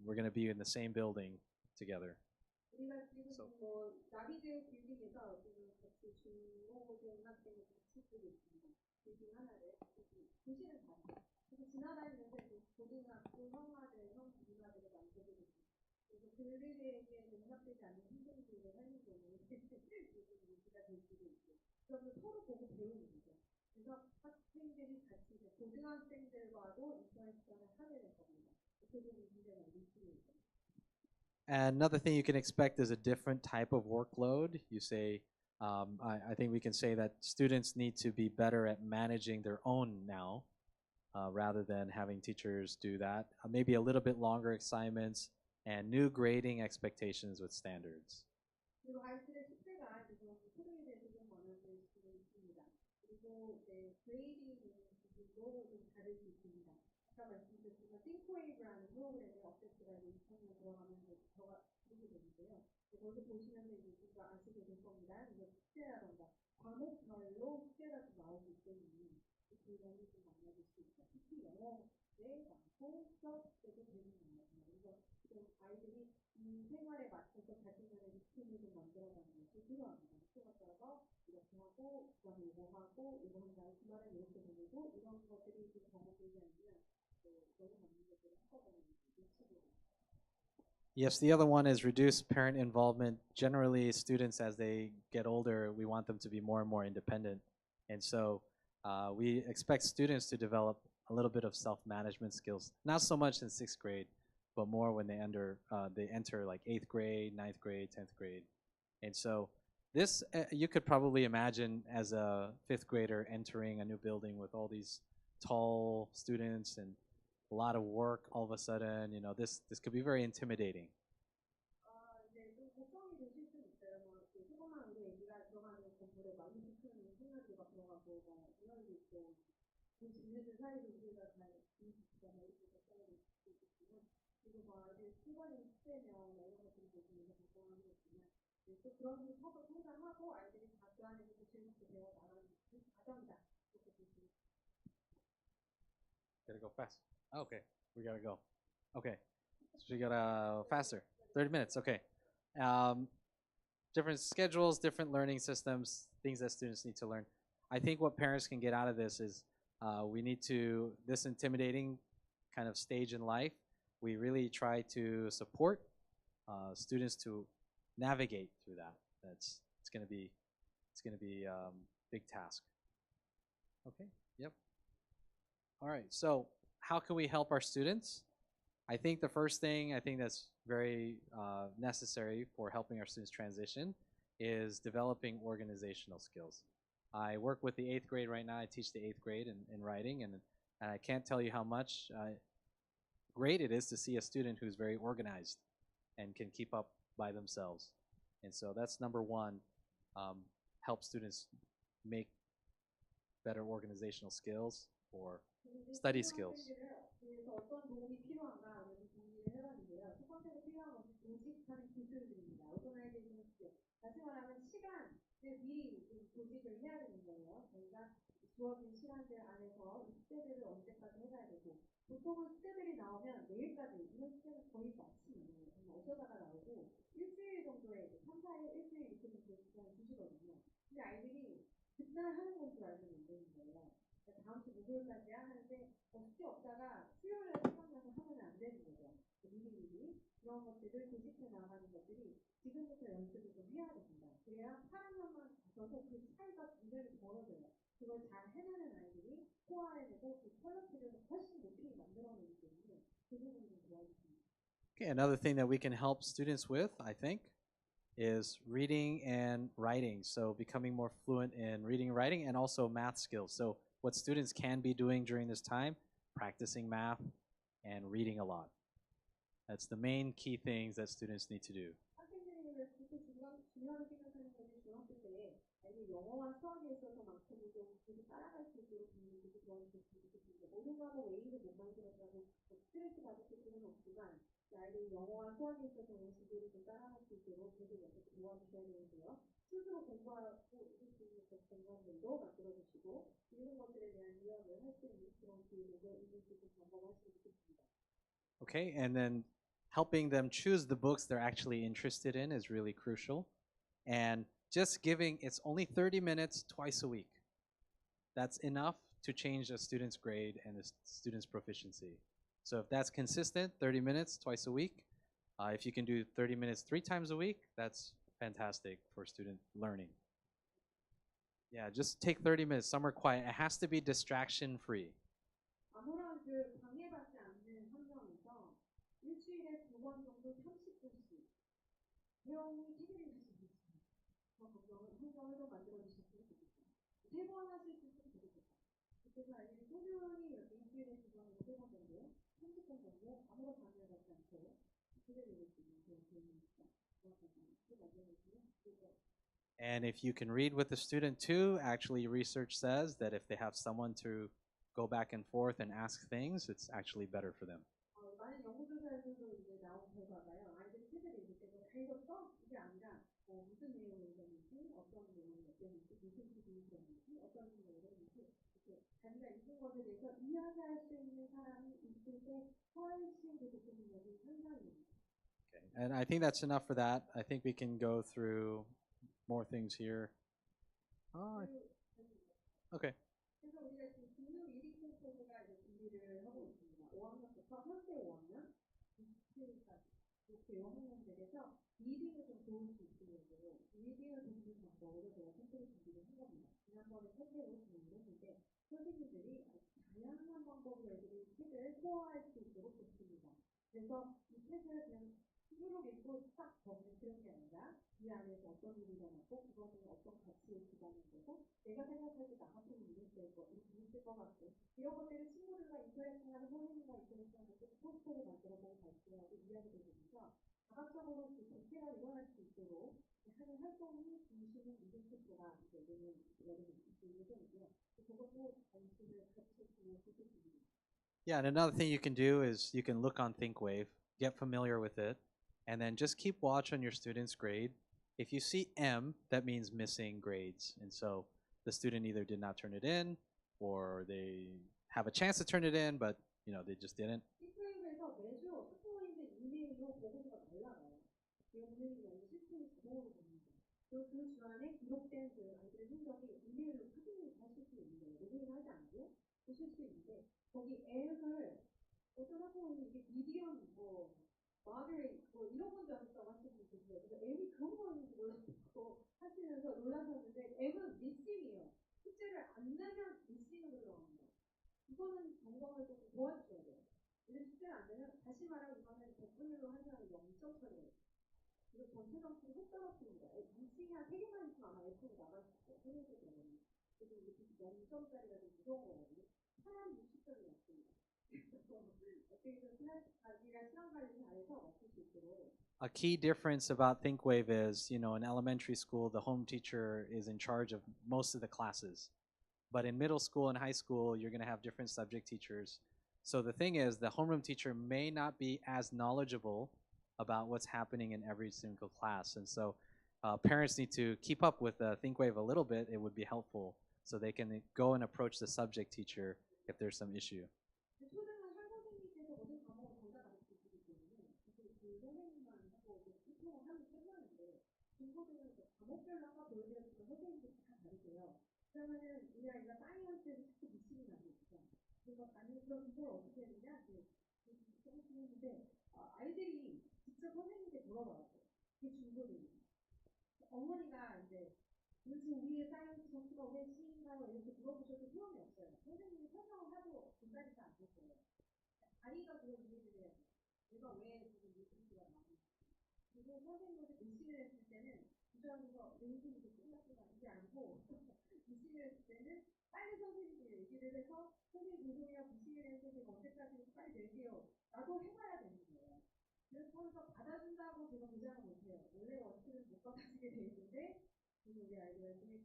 we're going to be in the same building together. 우리가 지금 뭐 나비드 빌딩에서 지금 같이 중고고등학생을 같이 쓰고 있습니다. 빌딩 하나를 도시는 다르죠. 그래서 지나다니면서 고등학교 형아들, 형부가들을 만들게 됩니다. 그래서 그들에게 용납되지 않는 행동들을 하는 경우에 요즘 문제가 될 수도 있고 그러면 서로 보고 배우는 거죠. 그래서 학생들이 같이 고등학생들과도 인터랙션을 하게 될 겁니다. 그 부분이 문제가 있을 수 있습니다. And another thing you can expect is a different type of workload. You say, I think we can say that students need to be better at managing their own now, rather than having teachers do that. Maybe a little bit longer assignments and new grading expectations with standards. 그리고 아이들의 숙제가 지금 초등에 대해서 좀 많아질 수도 있습니다. 그리고 이제 그레이딩 기준도 좀 다를 수 있습니다. 아까 말씀드렸지만 띵크웨이브라는 프로그램에 업데이트가 이제 2000년 들어가면서 들어가게 되는데요. 거기서 보시면 이제 우리가 아시게 될 겁니다. 이제 숙제라던가 과목별로 숙제가 좀 나오기 때문에 그 부분이 좀 많아질 수 있다. 특히 영어 숙제 많고 수학 숙제도 되게 많아요. 그래서 좀 아이들이 이 생활에 맞춰서 자신만의 루틴을 좀 만들어가는 것이 필요합니다. 학교가 따라서 이렇게 하고 그다음에 이거 하고 이거 한 다음에 주말에 이렇게 보내고 이런 것들이 좀 적용되지 않으면 너무 많은 것들을 한꺼번에 놓치고. Yes, the other one is reduce parent involvement. Generally, students, as they get older, we want them to be more and more independent. And so we expect students to develop a little bit of self-management skills, not so much in 6th grade, but more when they enter like 8th grade, 9th grade, 10th grade. And so this, you could probably imagine as a 5th grader entering a new building with all these tall students and a lot of work all of a sudden, this could be very intimidating. 이제 좀 걱정이 되실 수 있어요. 조그만 우리 애기가 들어가는 건물에 막 20평 생활비가 들어가고 이런 게 있고 그 집애들 사이로 우리가 잘 지내주지가 이렇게 걱정이 될 수도 있겠지만 그리고 이제 수반이 숙제면 이런 것들이 보시면서 걱정하는 거지만 또 그런 게 서로 성장하고 아이들이 그 안에서 즐겁게 배워 나가는 과정이다. 이렇게 보시면. Gotta go fast. Okay, we gotta go. Okay, so we gotta faster. 30 minutes. Okay. Different schedules, different learning systems, things that students need to learn. I think what parents can get out of this is we need to, this intimidating kind of stage in life, we really try to support students to navigate through that. It's gonna be big task. Okay. Yep. All right. So how can we help our students? I think the first thing that's very necessary for helping our students transition is developing organizational skills. I work with the 8th grade right now. I teach the 8th grade in writing, and I can't tell you how much great it is to see a student who's very organized and can keep up by themselves. And so that's number one, help students make better organizational skills or study skills. 그래서 어떤 도움이 필요한가 준비를 해봤는데요. 첫 번째로 필요한 것은 조직하는 기술들입니다. 오토마이제이션 스킬. 다시 말하면 시간을 미리 좀 조직을 해야 되는 거예요. 저희가 주어진 시간들 안에서 이 숙제들을 언제까지 해가야 되고 보통은 숙제들이 나오면 내일까지 이런 숙제는 거의 마치잖아요. 정말 어쩌다가 나오고 일주일 정도의 이제 3, 4일, 일주일 이렇게 정도 시간을 주시거든요. 근데 아이들이 그날 하는 건 줄 알고 있는 거예요. 그러니까 다음 주 목요일까지야 하는데 숙제 없다가 수요일에 생각나서 하면 안 되는 거죠. 미리미리 그런 것들을 조직해 나가는 것들이 지금부터 연습을 좀 해야 됩니다. 그래야 8학년만 가서도 그 차이가 굉장히 벌어져요. 그걸 잘 해내는 아이들이 소화해내고 그 퀄리티를 훨씬 높이 만들어내기 때문에 그 부분이 좀 도와주십니다. Okay, another thing that we can help students with, I think, is reading and writing. So becoming more fluent in reading and writing and also math skills. So what students can be doing during this time, practicing math and reading a lot. That's the main key things that students need to do. 학생들이 그렇게 중요하게 생각하는 것이 중학교 때 아이들 영어와 수학에 있어서만큼은 좀 계속 따라갈 수 있도록 분위기를 도와주셨으면 좋겠습니다. 모든 과목 A를 못 만들었다고 스트레스 받을 필요는 없지만 아이들이 영어와 수학에 있어서 어느 정도를 좀 따라갈 수 있도록 계속 옆에서 도와주셔야 되는데요. 스스로 공부하고 이길 수 있는 공간들도 만들어주시고 이런 것들에 대한 이야기를 할 수 있는 그런 교육을 이룰 수 있는 방법을 하시면 좋겠습니다. Okay, and then helping them choose the books they're actually interested in is really crucial. And just giving, it's only 30 minutes twice a week. That's enough to change a student's grade and a student's proficiency. So if that's consistent, 30 minutes twice a week, if you can do 30 minutes 3 times a week, that's fantastic for student learning. Yeah, just take 30 minutes, somewhere quiet. It has to be distraction free. 아무런 그 방해받지 않는 환경에서 일주일에 2번 정도 30분씩 조용히 책을 읽으실 수 있습니다. 그런 환경을 좀 만들어주셨으면 좋겠어요. 3번 하실 수 있으면 좋겠다. 그래서 아이들이 꾸준히 이렇게 일주일에 2번에서 3번 정도 30분 정도 아무런 방해받지 않고 책을 읽을 수 있는 그런 교육을 만들어주시면 좋을 것 같아요. And if you can read with the student too, actually research says that if they have someone to go back and forth and ask things, it's actually better for them. 많은 연구조사에서도 이제 나온 결과가요. 아이들이 책을 읽을 때 다 읽었어? 이게 아니라 무슨 내용을 읽었는지, 어떤 내용을 읽었는지, 무슨 기분이 들었는지, 어떤 내용을 읽었는지 이렇게 자기가 읽은 것에 대해서 이야기할 수 있는 사람이 있을 때 훨씬 그 독해 능력이 향상됩니다. Okay. And I think that's enough for that. I think we can go through more things here. Okay. 그래서 우리가 지금 중등 리딩 코스가 이제 준비를 하고 있습니다. 5학년부터 현대 5학년, 27까지 이렇게 5학년들에서 리딩을 좀 도울 수 있으려고 리딩을 돕는 방법으로 제가 템플을 준비를 한 겁니다. 지난번에 템플로 진행을 했는데 선생님들이 다양한 방법으로 애들이 책을 소화할 수 있도록 돕습니다. 그래서 이 책을 그냥 쭉 읽고 딱 적는 그런 게 아니라 이 안에서 어떤 일이 일어났고 그거는 어떤 가치에 기반이 되고 내가 생각할 때 나 같으면 이랬을 것 같고 이런 것들을 친구들과 인터랙션하는 선생님과 인터랙션하는 포스터를 만들어보고 발표하고 이야기를 해보면서 자각적으로 그 대체가 일어날 수 있도록 하는 활동이 중심인 리딩 코스가 이제 내년 여름에 있을 예정이고요. 그것도 관심을 가지셨으면 좋겠습니다. Yeah, and another thing you can do is you can look on ThinkWave, get familiar with it, and then just keep watch on your student's grade. If you see M, that means missing grades. And so the student either did not turn it in or they have a chance to turn it in, but they just didn't. 시스템에서 매주 학부모님들 이메일로 보고서가 날라가요. 선생님이 시스템이 자동으로 됩니다. 그리고 그 주간에 기록된 그 아이들의 성적이 이메일로 확인을 하실 수 있는 거예요. 로그인 하지 않고 보실 수 있는데 거기 앱을 어떤 학부모님이 이게 미디엄 moderate 이런 건줄 알았다고 하시는 분이 계세요. 그래서 앱이 그런 거였는지 몰랐고 하시면서 놀라셨는데 앱은 미싱이에요. 숙제를 안 내면 미싱으로 들어갑니다. 이거는 점검을 좀 도와주셔야 돼요. 이제 숙제를 안 내면 다시 말하면 이거는 100분율로 한 사람이 0점 처리해요. 그래서 전체 점수를 훅 떨어뜨립니다. 미싱이 한 3개만 있으면 아마 F로 나갈 수 있어요. 3개씩 들어가면. 그래서 이렇게 0점짜리가 좀 무서운 거거든요. 사람 60점이 맞습니다. A key difference about ThinkWave is, in elementary school, the home teacher is in charge of most of the classes. But in middle school and high school, you're going to have different subject teachers. So the thing is, the homeroom teacher may not be as knowledgeable about what's happening in every single class. And so parents need to keep up with the ThinkWave a little bit, it would be helpful so they can go and approach the subject teacher if there's some issue. 초등은 한 선생님께서 모든 과목을 전다 가르치시기 때문에 그 선생님만 하고 소통을 하면 끝나는데 중고등은 이제 과목별로 아까 보여드렸지만 선생님들이 다 다르세요. 그러면은 우리 아이가 사이언스에서 자꾸 미치는 날이 있어. 그래서 아니 그럼 이걸 어떻게 해야 되냐? 했는데 아이들이 직접 선생님께 물어봐요. 그게 중고등이에요. 어머니가 이제 도대체 우리의 사이언스 점수가 왜 C인가요? 이렇게 물어보셔도 소용이 없어요. 선생님이 설명을 하도 전달이 안 될 거예요. 아이가 그걸 이해를 해야 돼요. 내가 왜 지금 이 점수가 나오는지. 그리고 선생님한테 미싱을 했을 때는 주저하면서 연습이 이제 끝났구나 이제 않고 미싱을 했을 때는 빨리 선생님께 얘기를 해서 선생님 죄송해요. 미싱을 해서 제가 언제까지 빨리 낼게요. 나도 해봐야 되는 거예요. 그래서 받아준다고 제가 보장을 못해요. 원래 원칙은 못 받아주게 돼 있는데 그래서 우리 아이들한테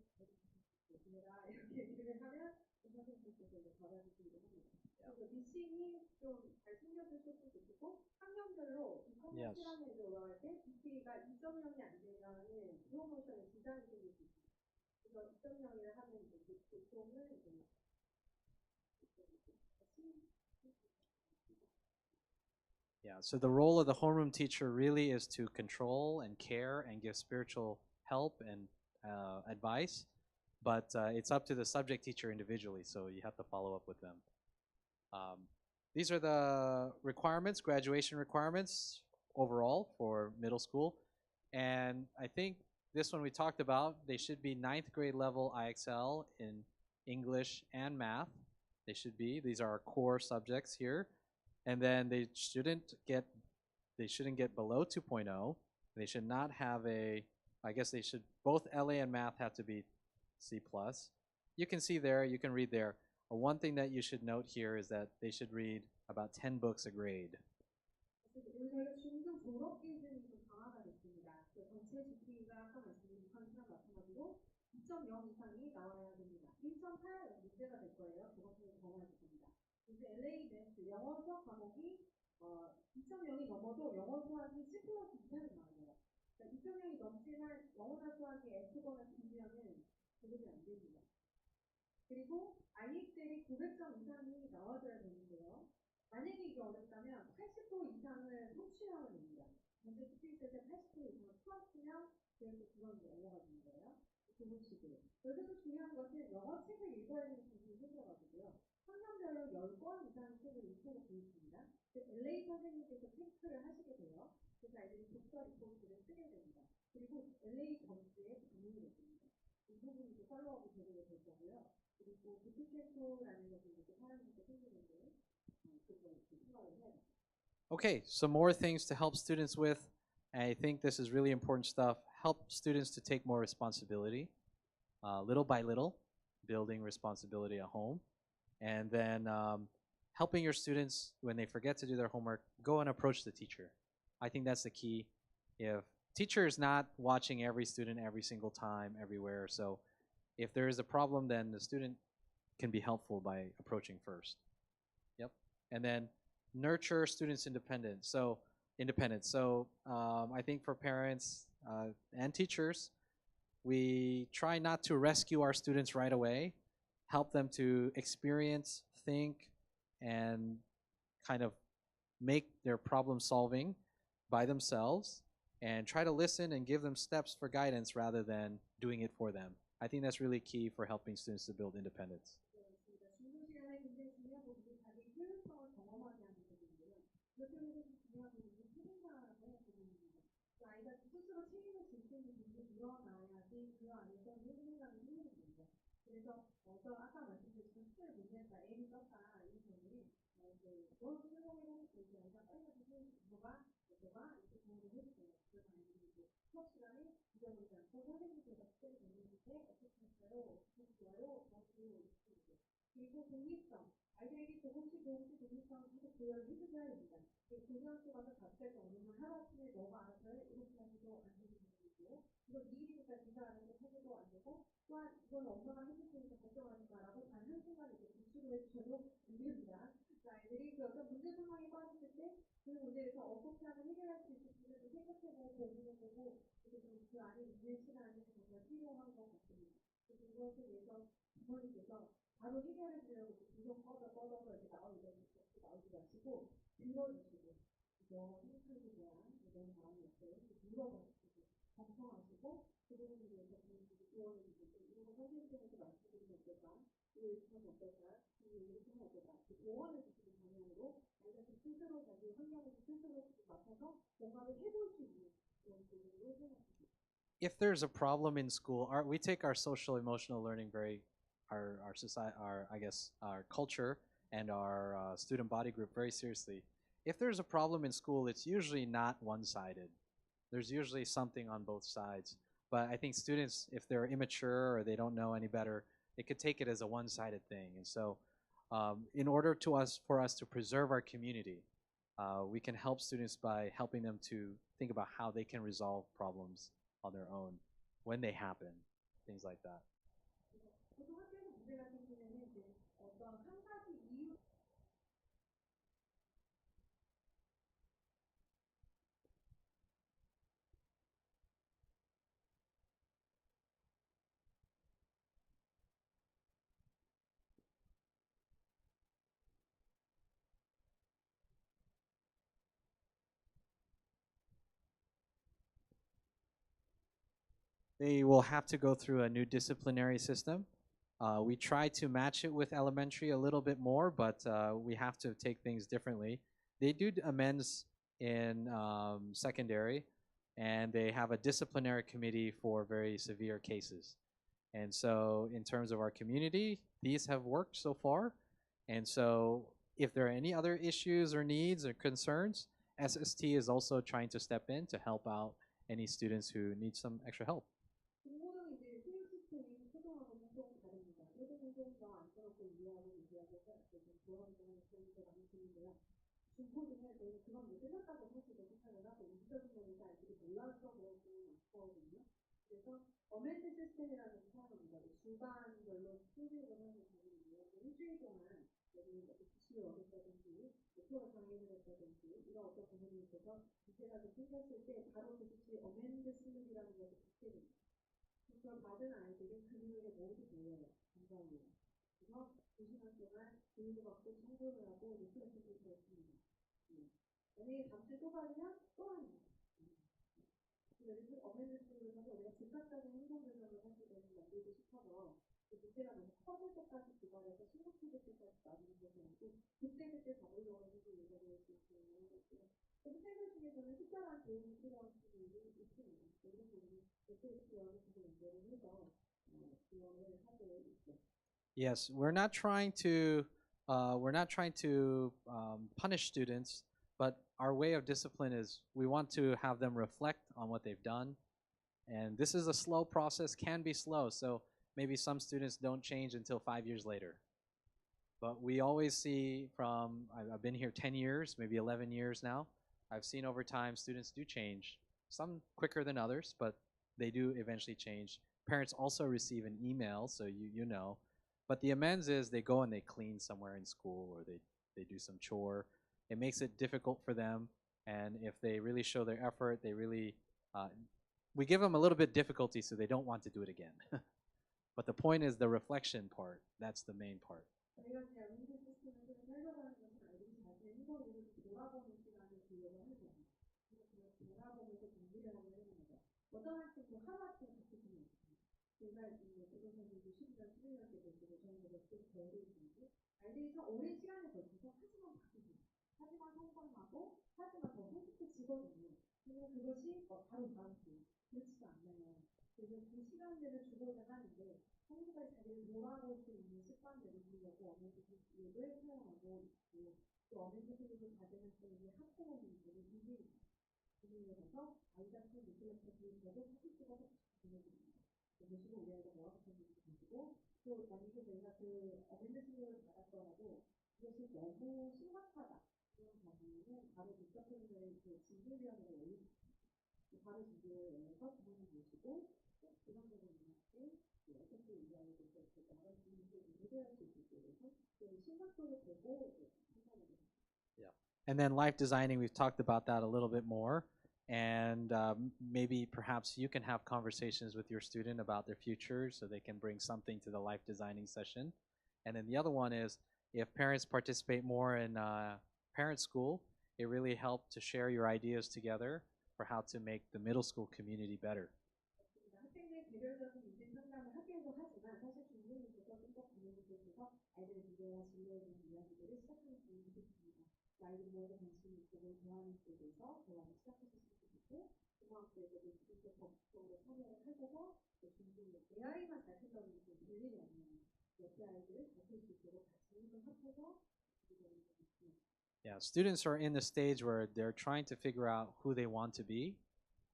내가 이렇게 얘기를 하면 선생님께서 이제 받아주시기도 합니다. 그래서 미싱이 좀 잘 챙겨주셨으면 좋겠고 학년별로 이 컨텐츠라는 게 올라갈 때 BT가 2.0이 안 되면은 프로모션에 지장이 생길 수 있습니다. 그래서 2.0을 하면 이제 보통은 이제 Yeah, so the role of the homeroom teacher really is to control and care and give spiritual help and advice, but it's up to the subject teacher individually, so you have to follow up with them. These are the requirements, graduation requirements overall for middle school, and I think this one we talked about, they should be 9th grade level IXL in English and math. They should be. These are our core subjects here. And then they shouldn't get below 2.0. They should not have I guess they should, both LA and math have to be C+. You can see there, you can read there. One thing that you should note here is that they should read about 10 books a grade. 저희가 중등 졸업 기준이 좀 강화가 됐습니다. 전체 GPA가 아까 말씀드린 6학년이랑 마찬가지로 2.0 이상이 나와야 됩니다. 1.8 문제가 될 거예요. 저번주에 정화하실 겁니다. 이제 LA 매스 영어 수학 과목이 2.0이 넘어도 영어 수학이 C+ 이상이 나와요. 그러니까 2.0이 넘지만 영어나 수학이 F거나 B면은 제대로 안 됩니다. 그리고 IXL이 900점 이상이 나와줘야 되는데요. 만약에 이게 어렵다면 80% 이상을 성취하면 됩니다. 문제 풀 때 80% 이상을 풀었으면 그래서 그건 영어가 되는 거예요. 교부식으로. 여기서 중요한 것은 영어 책을 읽어야 되는 부분이 생겨가지고요. 학년별로 10권 이상 책을 읽도록 되어 있습니다. LA 선생님께서 체크를 하시게 돼요. 그래서 아이들이 독서 리포트를 쓰게 됩니다. 그리고 LA 점수에 반영이 됩니다. 이 부분이 팔로우업이 제대로 될 거고요. 그리고 부트캠프라는 것도 이렇게 사람들도 생기는데 그거 이렇게 생각을 해야 돼요. Okay, some more things to help students with. I think this is really important stuff. Help students to take more responsibility, little by little, building responsibility at home. And then helping your students, when they forget to do their homework, go and approach the teacher. I think that's the key. If teacher is not watching every student every single time, everywhere, so if there is a problem, then the student can be helpful by approaching first. Yep. And then nurture students' independence. So I think for parents and teachers, we try not to rescue our students right away. Help them to experience, think, and kind of make their problem solving by themselves, and try to listen and give them steps for guidance rather than doing it for them. I think that's really key for helping students to build independence. 그래서 아까 말씀드렸던 스킬 문제가 A를 썼다 이 경우는 뭘 수정해서 이렇게 영상 빨리가지고 너가 이렇게 공부를 해주세요. 그래서 아이들이 수업 시간에 잊어버리지 않고 선생님께서 숙제를 내주실 때 어떻게 할까요? 어떻게 좋아요? 그리고 독립성 아이들에게 조금씩 독립성을 계속 부여를 해주셔야 됩니다. 고등학교 가서 갑자기 어느 날 하루아침에 너가 알아서 이렇게 하기도 안 되는 부분이고 이거 미리니까 네가 알아서 하기도 안 되고 또한 이건 엄마가 해줄 테니까 걱정하지 마라고 단 한순간 이렇게 부추를 해주셔도 안 됩니다. 아이들이 그 어떤 문제 상황에 빠졌을 때 그 문제에서 어떻게 하면 해결할 수 있을지를 생각해보고 고민해보고 그래서 그 안에 있는 시간이 정말 필요한 것 같습니다. 그래서 이것을 위해서 부모님께서 바로 해결해 주려고 계속 뻗어서 이렇게 나오지 마시고 들어주시고 이거 생각하는 거야 이런 마음이 어때요? 물어봐주시고 걱정하시고 그 부분에 대해서 부모님들이 조언해 주시고 이거 선생님께서 말씀드리면 어떨까? 이거 이렇게 하면 어떨까? 이거 이렇게 하면 어떨까? 조언해 주시는 방향으로 아이가 스스로 자기 환경에서 스스로 맡아서 뭔가를 해볼 수 있는 그런 부분으로 생각합니다. If there's a problem in school, we take our social emotional learning our society, our I guess our culture and our student body group very seriously. If there's a problem in school, it's usually not one-sided. There's usually something on both sides. But I think students, if they're immature or they don't know any better, they could take it as a one-sided thing. And so, in order for us to preserve our community, we can help students by helping them to think about how they can resolve problems on their own when they happen, things like that. 보통 학교에서 문제가 생기면은 이제 어떤 한 가지 이유 They will have to go through a new disciplinary system. We try to match it with elementary a little bit more, but we have to take things differently. They do amends in secondary, and they have a disciplinary committee for very severe cases. And so, in terms of our community, these have worked so far. And so, if there are any other issues or needs or concerns, SST is also trying to step in to help out any students who need some extra help. 중고등 이제 교육 시스템이 초등하고는 조금 다릅니다. 초등은 좀더 안쓰럽고 이해하고 얘기하고 조언하는 그런 게 많이 들리고요. 중고등은 저희는 그런 게 끝났다고 사실은 생각을 하고 인적인 면에서 아이들이 몰라서 그런 경우가 많거든요. 그래서 어멘트 시스템이라는 게 사용합니다. 주반별로 수업을 하는 경우인데요. 일주일 동안 여기 기출을 얻었다든지 목표를 강의를 했다든지 이런 어떤 부분이 있어서 문제가 생겼을 때 바로 그 기출이 어멘트 수능이라는 것을 받게 됩니다. 그걸 받은 아이들은 금요일에 모두 모여요. 감사합니다. 그래서 2시간 동안 교육을 받고 청소를 하고 리플렉션을 들었습니다. 만약에 다음 주에 또 받으면 또 합니다. 그래서 어메니티를 해서 우리가 즉각적인 행동 교정을 사실은 만들고 싶어서 그 문제가 너무 커질 때까지 기다려서 심각해질 때까지 나누는 것이 아니고 그때그때 잡으려고 하는 게 이거를 진행하는 거고요. 선생님들 중에서는 특별한 도움이 필요한 분들이 있습니다. 이런 부분은 SST와도 계속 연결을 해서 지원을 하고 있죠. Yes, we're not trying to punish students, but our way of discipline is we want to have them reflect on what they've done. And this is a slow process, can be slow. So maybe some students don't change until 5 years later. But we always see I've been here 10 years, maybe 11 years now. I've seen over time students do change, some quicker than others, but they do eventually change. Parents also receive an email, so you know. But the amends is they go and they clean somewhere in school or they do some chore. It makes it difficult for them. And if they really show their effort, we give them a little bit difficulty so they don't want to do it again. But the point is the reflection part. That's the main part. 저희가 이제 어멘트 시스템을 살려가는 것은 아이들이 자신의 행동을 돌아보는 시간을 주려고 하는 거예요. 돌아보면서 공부를 하는 거죠. 어떤 학생도 하루아침에 바뀌지는 않습니다. 제가 이제 고등선생님도 10년, 11년째 계시고 저는 몇개 배우고 있는데 아이들이 참 오랜 시간에 걸쳐서 하지만 바뀌고 하지만 성장하고 하지만 더 성숙해지거든요. 그리고 그것이 바로 다음 주 그렇지가 않나요? 그래서 그 시간들을 주고자 하는데 성수가 자기를 돌아볼 수 있는 습관들을 주려고 어멘트 교육을 사용하고 있고 또 어멘트 교육을 받은 학생에게 학부모 문제는 비밀입니다. 비밀을 해서 아이가 그 리플렉션 교육에도 사진 찍어서 보내드립니다. 보시고 우리 아이가 뭐 하고 있는지 보시고 또 만약에 저희가 그 어멘트 교육을 받았더라도 그것이 너무 심각하다 그런 경우에는 바로 디서플리너리 진료위원회를 올립니다. 바로 진료위원회에서 부모님 모시고 이런 부분이 어떻게 이 아이를 이렇게 나갈 수 있는지 해결할 수 있을지 그래서 심각도를 보고 판단을 합니다. Yeah. And then life designing, we've talked about that a little bit more. and maybe perhaps you can have conversations with your student about their future so they can bring something to the life designing session. And then the other one is if parents participate more in parent school, it really helps to share your ideas together for how to make the middle school community better. 학생들 개별적인 인생 상담을 학교에서 하지만 사실 중심에서 좀더 관련이 돼서 아이들의 미래와 진로에 대한 이야기들을 시작하는 게 좋겠습니다. 아이들이 무엇에 관심이 있고 뭘 좋아하는 것에 대해서 대화를 시작하셨으면 좋겠고 고등학교에서도 기본적으로 적극적으로 참여를 하셔서 중심에 내 아이만 잘 큰다는 게 될 일이 아니에요. 옆에 아이들을 잘 클 수 있도록 같이 힘을 합쳐서 Yeah, students are in the stage where they're trying to figure out who they want to be,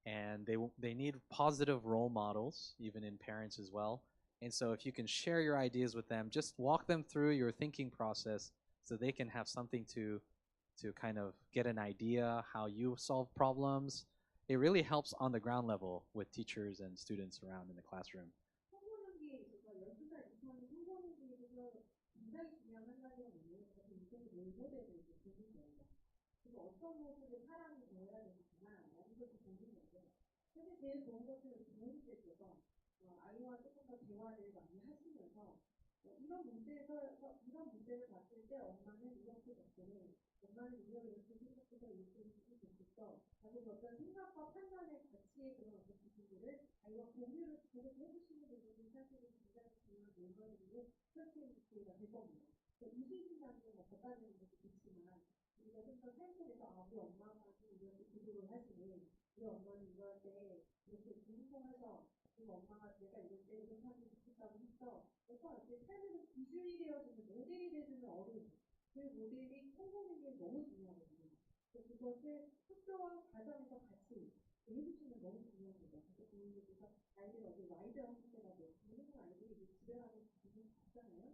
and they need positive role models, even in parents as well. And so, if you can share your ideas with them, just walk them through your thinking process, so they can have something to kind of get an idea how you solve problems. It really helps on the ground level with teachers and students around in the classroom. 청소년기에 있어서 12살 이상의 청소년기에서 굉장히 중요한 한 가지가 뭐냐면 자기 인생의 롤모델을 이렇게 보는 거예요. 그래서 어떤 모습의 사랑이 되어야 되는구나 라는 것을 보는 건데 사실 제일 좋은 것은 부모님들께서 아이와 조금 더 대화를 많이 하시면서 이런 문제를 봤을 때 엄마는 이렇게 접근해 엄마는 이렇게 생각해서 이렇게 했으면 좋겠어 라고 어떤 생각과 판단의 가치의 그런 어떤 부분들을 아이와 공유를 계속 해주시는 부분이 사실은 굉장히 중요한 롤모델로 설계가 될 겁니다. 이순신장도 뭐 겉다지는 것도 좋지만 우리가 좀 더 삶속에서 우리 엄마가 이렇게 기도를 하시니 우리 엄마는 이럴 때 이렇게 행동해서 우리 엄마가 내가 이럴 때 이렇게 하면 좋겠다고 했어. 어떤 이렇게 삶에서 기준이 되어주는 모델이 되어주는 어른 그 모델이 성공하는 게 너무 중요하거든요. 그것을 학교와 가정에서 같이 해주시면 너무 중요한 거죠. 그래서 부모님께서 아이들이 어디 와이드 하실 때라도 모든 아이들이 이제 집에 가서 기준을 받잖아요.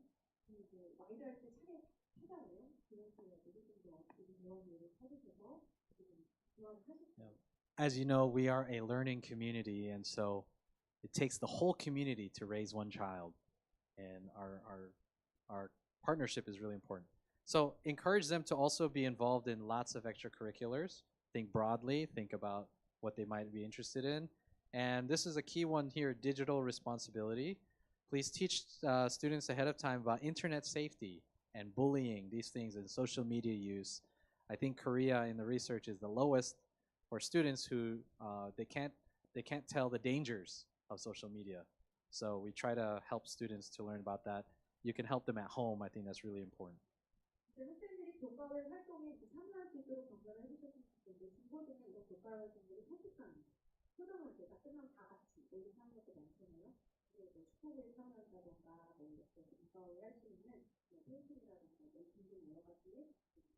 이제 와이드 할 때 차례 하잖아요. 그런 식으로 좀더 대화를 해주셔서 대화를 하시죠. As you know, we are a learning community, and so it takes the whole community to raise one child, and our partnership is really important. So encourage them to also be involved in lots of extracurriculars. Think broadly, think about what they might be interested in. And this is a key one here, digital responsibility. Please teach students ahead of time about internet safety and bullying, these things, and social media use. I think Korea in the research is the lowest for students who they can't tell the dangers of social media. So we try to help students to learn about that. You can help them at home. I think that's really important. 학생들이 교과외 활동에 참여할 수 있도록 전달을 해주셨으면 좋겠는데 중고등에 이런 교과외 활동들이 솔직한 초등학교 다 끝나면 다 같이 모두 하는 것도 많잖아요. 그리고 축구부에 참여한다던가 뭐 이렇게 교과외 할 수 있는 페인팅이라던가 등등 여러 가지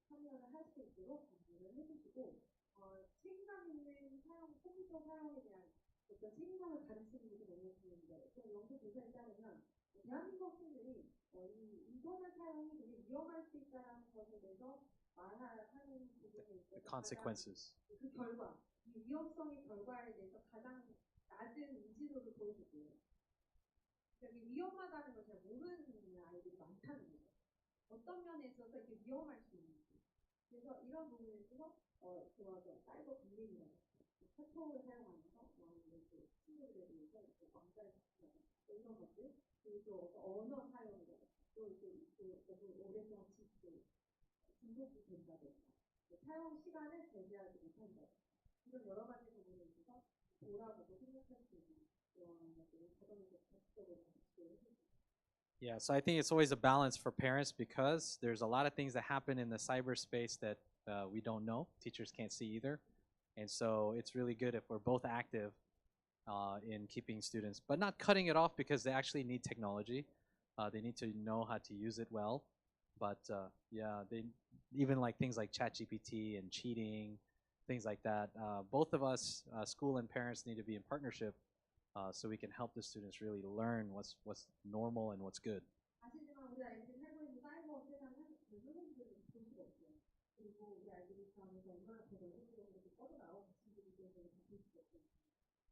참여를 할 수 있도록 전달을 해주시고 책임감 있는 사용, 컴퓨터 사용에 대한 어떤 책임감을 가르치는 것이 너무 중요한데 또 연구 조사에 따르면 대한민국 학생들이 이 인터넷 사용이 되게 위험할 수 있다는 것에 대해서 말하는 부분에 있어서 consequences. 그 결과, 이 위험성의 결과에 대해서 가장 낮은 인지도를 보여줬고요. 그러니까 위험하다는 걸 잘 모르는 아이들이 많다는 거죠. 어떤 면에 있어서 이게 위험할 수 있는지. 그래서 이런 부분에 있어서 사이버 불링이라든가 카톡을 사용하면서 친구들에 대해서 왕따를 시키는 이런 것들 그리고 또 언어 사용이라든가 또 너무 오랫동안 중독이 된다든가 사용 시간을 제재하지 못한다든가 이런 여러 가지 부분에 있어서 돌아보고 생각할 수 있는 그런 것들을 가정에서 적극적으로 지도를 해주고 Yeah, so I think it's always a balance for parents because there's a lot of things that happen in the cyberspace that we don't know. Teachers can't see either. And so it's really good if we're both active in keeping students, but not cutting it off because they actually need technology. They need to know how to use it well. But yeah, they even like things like ChatGPT and cheating, things like that. Both of us, school and parents, need to be in partnership so we can help the students really learn what's normal and what's good. 아시지만 우리 아이들이 살고 있는 사이버 세상은 사실 선생님들이 볼 수가 없어요. 그리고 우리 아이들이 그 안에서 얼마나 더 연구적으로 뻗어나오고 자신들이 대해서 볼 수가 없어요.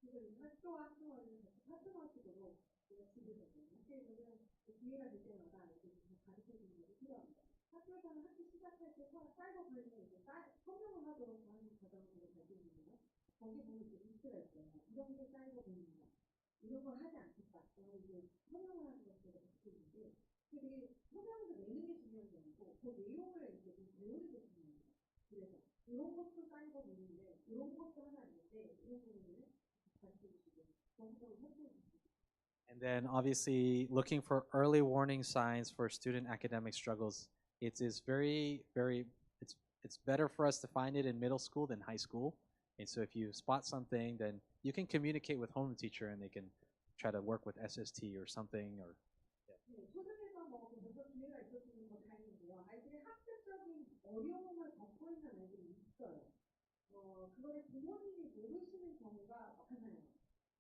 그래서 이 학교와 학교와는 같이 파트너십으로 우리가 집을 잡아요. 학교에서는 기회가 될 때마다 아이들이 가르쳐주는 것이 필요합니다. 학교에서는 학기 시작할 때 사이버 불링이 이제 설명을 하도록 하는 과정을 가지고 있는데요. 거기 보면 이제 리스트가 있어요. 이런 게 쌓이고 보는 거. 이런 걸 하지 않겠다. 라고 이제 설명을 하는 것들을 갖고 있는데, 되게 설명서 내는 게 중요한 게 아니고, 그 내용을 이제 좀 배우는 게 중요해요. 그래서, 이런 것도 쌓이고 보는데, 이런 것도 하나 있는데, 이런 부분을 가르쳐 주시고, 정보를 설명해 주시고. And then obviously looking for early warning signs for student academic struggles. It is it's better for us to find it in middle school than high school. And so if you spot something, then you can communicate with home teacher and they can try to work with SST or something or 네, 초등에서 뭐 그래서 기회가 있었으면 뭐 다행이고요. 아이들이 학습적인 어려움을 겪고 있는 아이들이 있어요. 그거를 부모님이 모르시는 경우가 많아요.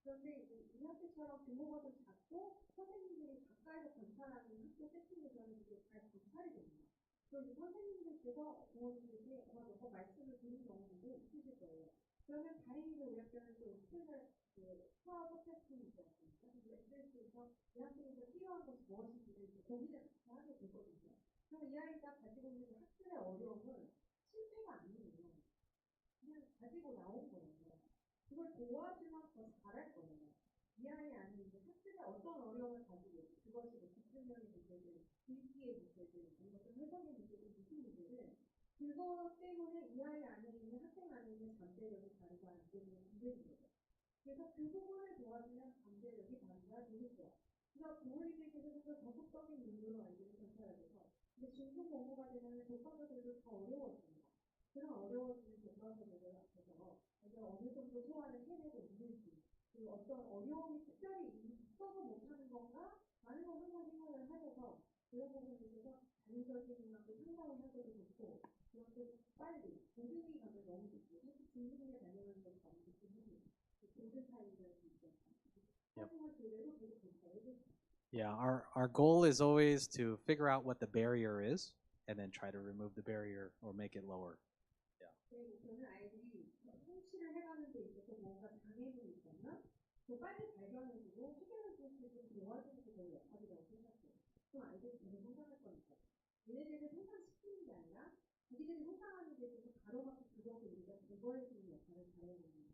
그런데 이제 이 학교처럼 규모가 좀 작고 선생님들이 가까이서 관찰하는 학교 세팅에서는 이게 잘 관찰이 됩니다. 그럼 선생님들께서 부모님들께 너가 말씀을 드린 경우도 있으실 거예요. 그러면 다행히도 우리 학교는 또 스페셜 수학 테스트가 있지 않습니까? SS에서 이 학교에서 필요한 것이 무엇인지를 이제 고민을 같이 하게 되거든요. 그럼 이 아이가 가지고 있는 학습의 어려움은 실패가 아니에요. 그냥 가지고 나온 거예요. 그걸 도와주면 더 잘할 거예요. 이 아이 안에 이제 학습에 어떤 어려움을 가지고 있고, 그것이 뭐 집중력의 문제들, 글귀의 문제들, 이런 것들 해석의 문제들, 무슨 문제들, 그것 때문에 이 아이 안에 있는 학생 안에 있는 잠재력이 발휘가 안 되는 거죠. 그래서 그 부분을 도와주면 잠재력이 발휘가 되겠죠. 그래서 부모님들께서 좀 더 적극적인 눈으로 아이들을 관찰하셔서, 근데 중등 공부가 되면 교과서들도 더 어려워집니다. 그런 어려워지는 교과서들을 앞에서 이제 어느 정도 소화를 해내고 있는지, 그리고 어떤 어려움이 특별히 있어서 못하는 건가? 라는 걸 항상 생각을 하셔서 그런 부분에 대해서 자율적인하고 상담을 하셔도 좋고, 그렇게 빨리 고등이 가면 너무 좋고, 사실 중등에 다녀오는 것도 너무 좋긴 합니다. 고등 타임이라는 게 있죠. 하지만 그래도 계속 괜찮아요. yeah, our goal is always to figure out what the barrier is and then try to remove the barrier or make it lower. 그리고 저는 아이들이 성취를 해가는 데 있어서 뭔가 장애물이 있었나? 그 빨리 발견해주고 해결해 줄 수 있는 도와주는 게 저희 역할이라고 생각해요. 그럼 아이들이 계속 성장할 거니까. 얘네들을 성장시키는 게 아니라 자기들이 성장하는 데 있어서 가로막힌 그것을 우리가 제거해주는 역할을 잘해야 됩니다.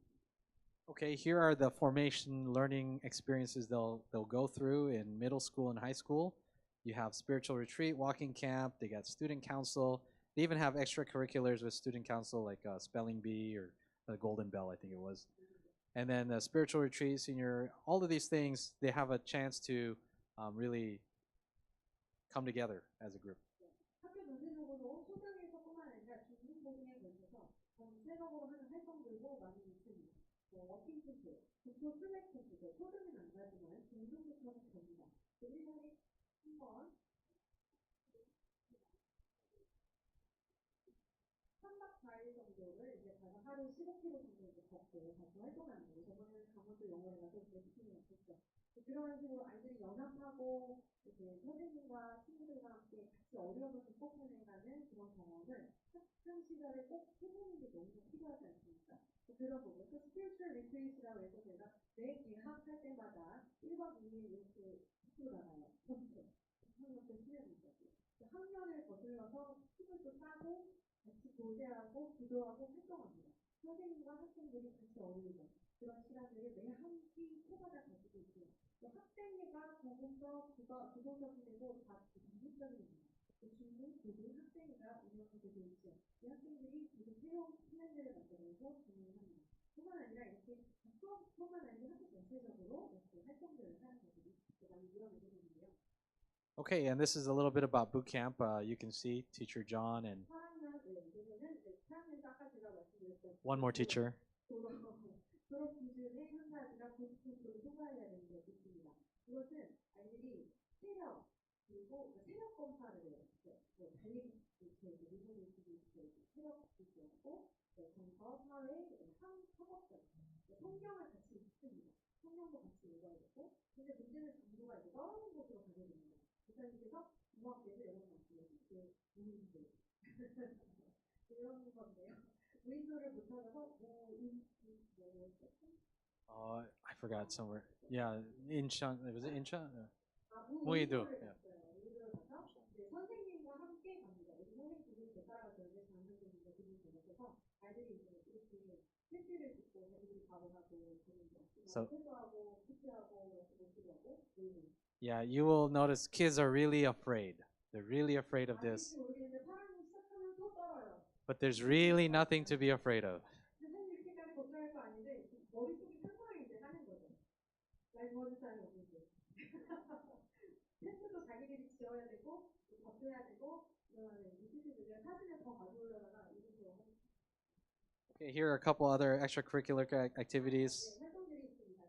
Okay, here are the formation learning experiences they'll go through in middle school and high school. You have spiritual retreat, walking camp, they got student council. They even have extracurriculars with student council like spelling bee or the golden bell, I think it was. And then the spiritual retreat, senior, all of these things, they have a chance to really come together as a group. 학교 전체적으로 초등에서뿐만 아니라 중등 고등에 걸쳐서 전체적으로 하는 활동들도 많이 있습니다. 워킹 캠프, 국토 슬랙 캠프도 초등은 안 가지만 중등부터는 갑니다. 1년에 한번 3박 4일 정도를 이제 가서 하루 15km 정도 이제 걷고 가서 활동하는 거예요. 저번에 강원도 영월에 가서 이제 미팅이 있었죠. 그런 식으로 아이들이 연합하고 이제 선생님과 친구들과 함께 같이 어려움을 극복해내가는 그런 경험을 학창 시절에 꼭 해보는 게 너무 필요하지 않습니까? 그런 부분, 그 스피리추얼 리트리트라고 해서 제가 매 개학할 때마다 1박 2일 이렇게 학교 나가요. 학년도 수련이거든요. 학년을 거슬러서 힘을 또 따고 같이 교제하고 기도하고 활동합니다. 선생님과 학생들이 같이 어울리는 그런 시간들을 매 한 끼 토마다 가지고 있고요. 학생회가 조금더 구조적이 되고 다 전문적입니다. 중등, 고등 학생회가 운영이 되고 있죠. 이 학생들이 계속 새로운 플랜들을 만들어서 진행을 합니다. 뿐만 아니라 이렇게 수업뿐만 아니라 학교 전체적으로 이렇게 활동들을 하는 것들이 많이 늘어나고 있는데요. Okay, and this is a little bit about boot camp. You can see teacher John and 4학년, 이제는 4학년도 아까 제가 말씀드렸던 one more teacher. 졸업 기준의 한 가지가 보트캠프를 통과해야 되는 것이 있습니다. 이것은 아이들이 체력, 그리고 체력 검사를 해요. 뭐 달리기 체력 있고, 정서, 사회, 학업적, 성경을 같이 읽습니다. 성경도 같이 읽어야 되고, 근데 문제는 정도가 이제 떨어진 곳으로 가게 됩니다. 목사님께서 중학교에서 이런 말씀을 무인도 이런 건데요. 무인도를 못 찾아서 I forgot somewhere. Yeah, Incheon. Was it Incheon? 무인도를 무인도, 갔어요. 무인도를 가서 선생님과 함께 갑니다. 선생님들이 못 따라가서 장생님과 그분이 되셔서 아이들이 이제 이렇게 패스를 듣고 자기들이 바로 하고 그런 거. So- 패스하고 패스하고 못하고 Yeah, you will notice kids are really afraid. They're really afraid of this. 아직도 모르겠는데 사람이 시작하면 또 떨어요. But there's really nothing to be afraid of. 근데 사실 이렇게까지 걱정할 거 아닌데 머릿속이 상상을 이제 하는 거죠. 라이브 하는 사람이 없는데. 패스도 자기들이 지어야 되고 버텨야 되고 그러면 이 패스들을 사진을 더 가져오려다가 이렇게 하는 Okay, here are a couple other extracurricular activities. 활동들이 있습니다.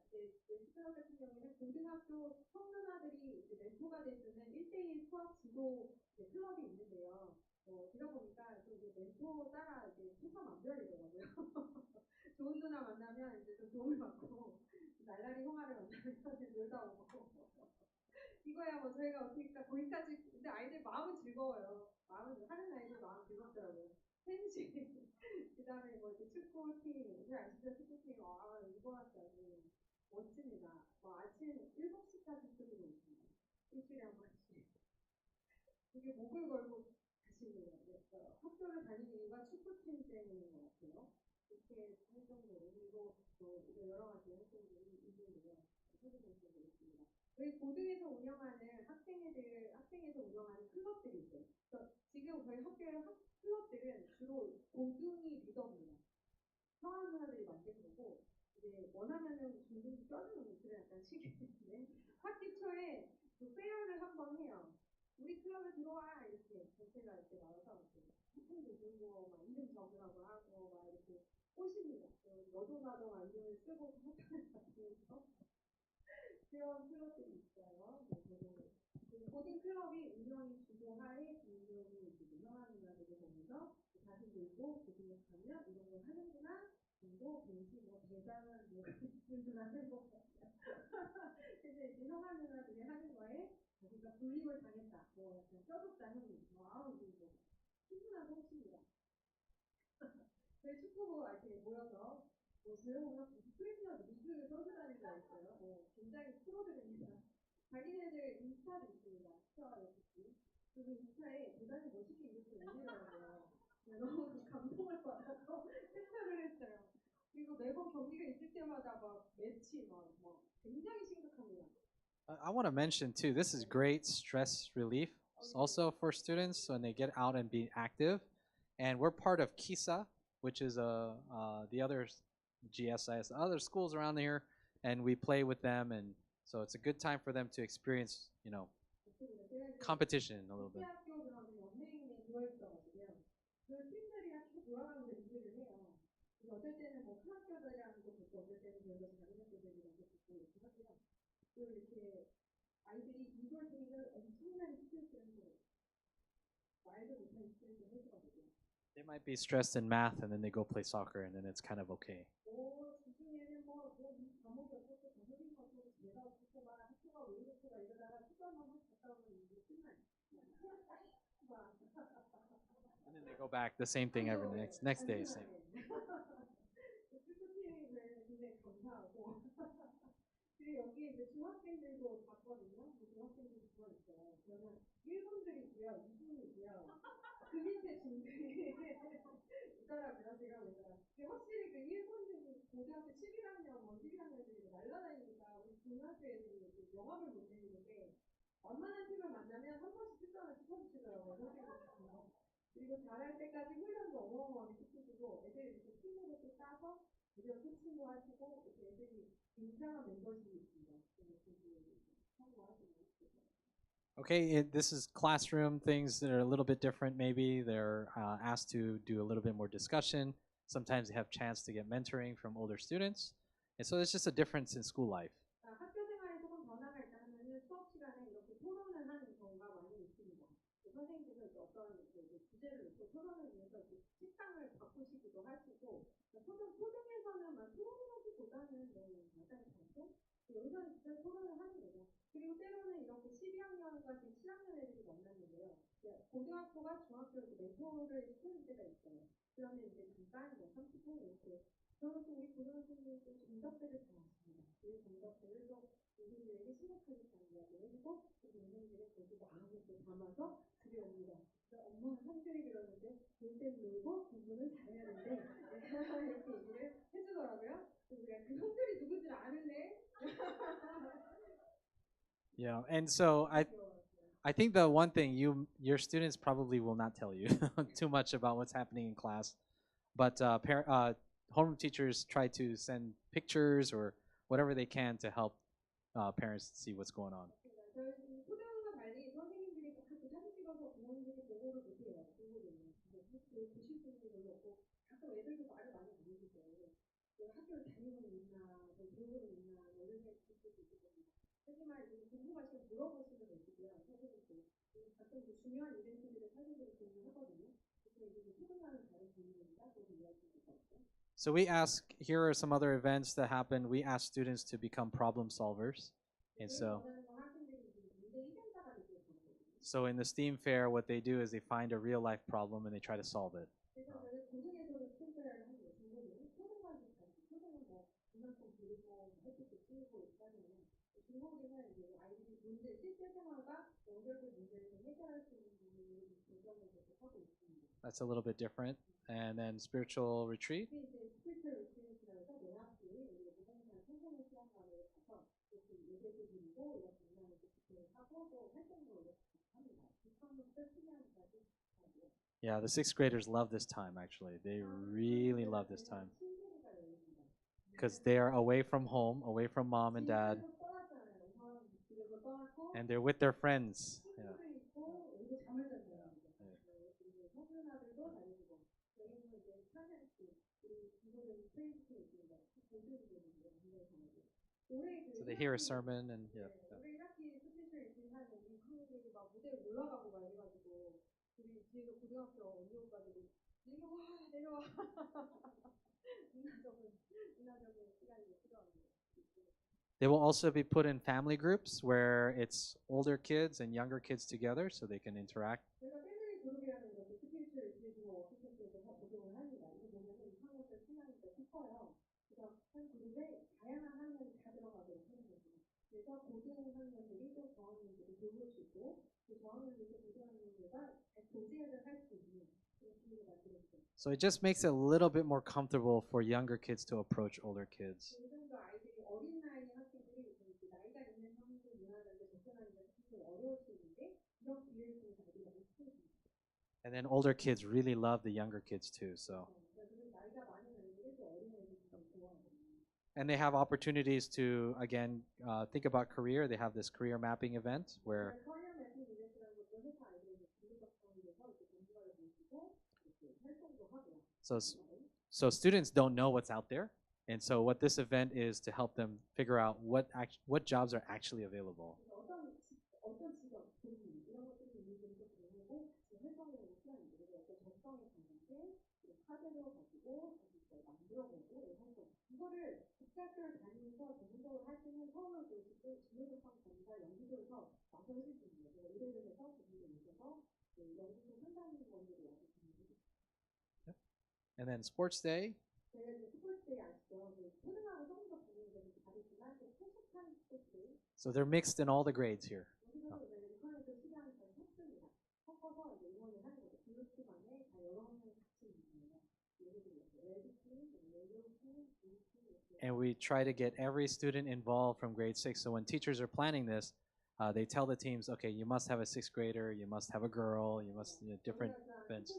클럽 같은 경우에는 고등학교 청소년들이 이제 멘토가 되주는 1대1 수학 지도 클럽이 있는데요. 들어보니까 또 이제 멘토 따라 이제 수사 만별이더라고요. 좋은 누나 만나면 이제 좀 도움을 받고 날라리 홍아를 만나면 놀다 오고 이거야 뭐 저희가 어떻게 거기까지 근데 아이들 마음은 즐거워요. 마음은 하는 아이들 마음 즐겁더라고요. 펜시 그다음에 뭐 이렇게 축구팀 이제 아시죠 축구팀 이거 학교는 멋집니다. 아침 7시까지 쓰고 있습니다. 일주일에 한 번씩. 이게 목을 걸고 가시네요. 학교를 다니는 이유가 축구팀 때문인 것 같아요. 이렇게 할 정도로 그리고 여러 가지 활동들이 있는데요. 찾아보겠습니다. 저희 고등에서 운영하는 학생에서 운영하는 클럽들이 있어요. 그래서 지금 저희 학교의 클럽들은 주로 고등이 리더입니다. 성한 누나들이 만든 거고 이제 원하면은 중등 껴주는 그런 약간 식인데 학기 초에 그 페어를 한번 해요. 우리 클럽에 들어와 이렇게 전체가 이렇게 나와서 소품도 들고 막 이름 적으라고 하고 막 이렇게 꼬십니다. 너도 나도 막 이름을 쓰고 사탕을 받으면서 그런 클럽들이 있어요. 고등 클럽이 운영이 주도하에 운영이 성한 누나들을 보면서 다시 들고 고등학하면 이런 걸 하는구나. 그리고 왠지 뭐 대단한 뭐 누나들 뭐 그래서 이제 성한 누나들이 하는 거에 자기가 불림을 당했다. 뭐 약간 뼈줬다 형님. 와우 이거 충분한 성취입니다. 저희 축구부 이렇게 모여서 저희 보면 프리미어 리그 선수라는 게 있어요. 굉장히 프로들입니다. 자기네들 인스타도 있습니다. 스타와 FC. 그리고 인스타에 대단히 멋있게 이렇게 올리더라고요. 너무 감동을 받아서 캡처를 했어요. 그리고 매번 경기가 있을 때마다 막 매치 막 굉장히 심각합니다. I want to mention too, this is great stress relief also for students when they get out and be active. And we're part of KISA, which is the other GSIS, other schools around here, and we play with them, and so it's a good time for them to experience, competition a little bit. 학교 그런 연맹에 들어있어가지고요. 그 팀들이랑 계속 돌아가면서 리그를 해요. 그래서 어떨 때는 뭐 큰 학교들이랑도 붙고 어떨 때는 그래서 작은 학교들이랑도 붙고 이렇게 하고요. 그리고 이렇게 아이들이 이걸 되게 엄청난 스트레스를 해요. 말도 못하는 스트레스를 해주거든요. They might be stressed in math, and then they go play soccer, and then it's kind of okay. 주중에는 이 과목이 어떻고 선생님 어떻고 제가 어떻고 막 학교가 왜 이렇고 막 이러다가 휴가만 갔다 오면 이제 끝나요. And then they go back the same thing every next day. Same. 축구팀이 굉장히 감사하고 그리고 여기 이제 중학생들도 봤거든요. 중학생들도 좋아 있어요. 그러면 1분들이 있고요, 2분이 있고요. 그 밑에 중들이 있더라고요. 제가 보니까. 확실히 그 1분들이 고등학교 11학년, 12학년들이 날라다니니까 우리 중학교 애들이 영합을 못 내리는데 완만한 팀을 만나면 한 번씩 특전을 시켜주시더라고요. 선생님께서. 그리고 잘할 때까지 훈련도 어마어마하게 시키시고 애들이 이렇게 팀으로 또 따서 드디어 코칭도 하시고 이렇게 애들이 굉장한 멤버십이 있습니다. Okay, this is classroom things that are a little bit different. Maybe they're asked to do a little bit more discussion. Sometimes they have chance to get mentoring from older students, and so it's just a difference in school life. 학교 생활에 조금 변화가 있다 하면은 수업 시간에 이렇게 토론을 하는 경우가 많이 있습니다. 선생님께서 어떤 주제를 놓고 토론을 위해서 식당을 바꾸시기도 하시고 토론에서는 토론하기보다는 가장 장소 여기서는 진짜 토론을 하는 거죠. 그리고 때로는 이렇게 12학년과 지금 7학년 애들이 만났는데요. 고등학교가 중학교에서 멘토를 시키는 때가 있어요. 그러면 이제 잠깐 30분 이렇게 저는 또 우리 고등학생들이 또 정답들을 잘 아십니다. 그 정답들을 또 동생들에게 심각하게 잘 이야기를 해주고 그 동생들의 거기 마음을 또 담아서 그려옵니다. 그래서 엄마는 한글이 그러는데 둘째는 놀고 공부는 잘해야 된대. 이렇게 얘기를 해주더라고요. 그래서 내가 그 형들이 누군지 아는데 Yeah, and so I think the one thing your students probably will not tell you too much about what's happening in class, but homeroom teachers try to send pictures or whatever they can to help parents see what's going on. 저희 초등학과 달리 선생님들이 가끔 사진 찍어서 부모님들이 보고를 못해요. 친구들은. 그 보실 분들이 별로 없고 가끔 애들도 말을 많이 안 해주죠. 내가 학교를 다니고는 있나, 뭐 배우고는 있나, 뭐 이런 생각이 들 수도 있을 겁니다. 하지만 이제 궁금하시면 물어볼 수도 있고요. 사진도 가끔 이제 중요한 이벤트들의 사진들을 공유하거든요. 그래서 이제 초등학은 다른 종류입니다. 그래서 이야기할 수 있거든요. So we ask, here are some other events that happen. We ask students to become problem solvers. And so in the STEAM fair, what they do is they find a real life problem and they try to solve it. That's a little bit different. And then spiritual retreat. Yeah, the sixth graders love this time, actually. They really love this time. Because they are away from home, away from mom and dad. And they're with their friends. Yeah. So they hear a sermon and yeah. They will also be put in family groups where it's older kids and younger kids together so they can interact. So it just makes it a little bit more comfortable for younger kids to approach older kids. And then older kids really love the younger kids too, so. And they have opportunities to, again, think about career. They have this career mapping event where so students don't know what's out there. And so what this event is to help them figure out what jobs are actually available. And then sports day. So they're mixed in all the grades here. Oh. And we try to get every student involved from grade 6. So when teachers are planning this, they tell the teams, okay, you must have a 6th grader, you must have a girl, you must different events.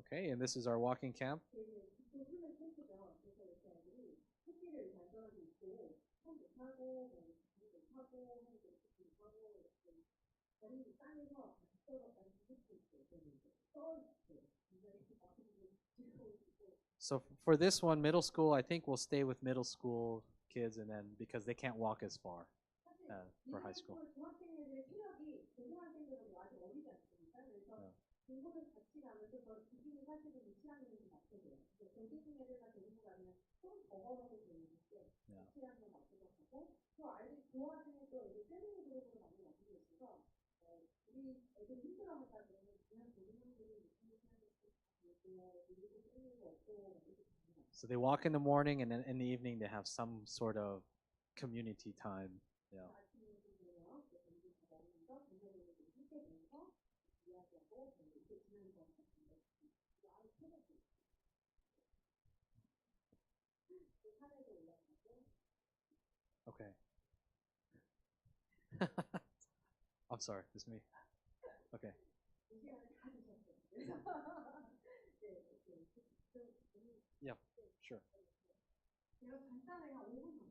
Okay, and this is our walking camp. So for this one, middle school, I think we'll stay with middle school kids, and then because they can't walk as far for high school. 우리 애들이 힘들어하다고 그냥 고등학교를 못하는 사람들이 다 밀고 끌리고 없고 이렇게 So they walk in the morning, and then in the evening they have some sort of community time. Yeah. 아침에 되면 점심 다 먹으면서 저녁에는 좀 함께 모여서 이야기하고 이렇게 지내는 것 같은데 아주 편하고 또 산에도 올라가고 Okay. I'm sorry, it's me. Okay. 2시간을 다 드셨어요. 그래서 네, 이렇게 좀 Yeah, sure. 제가 간단하게 한 5분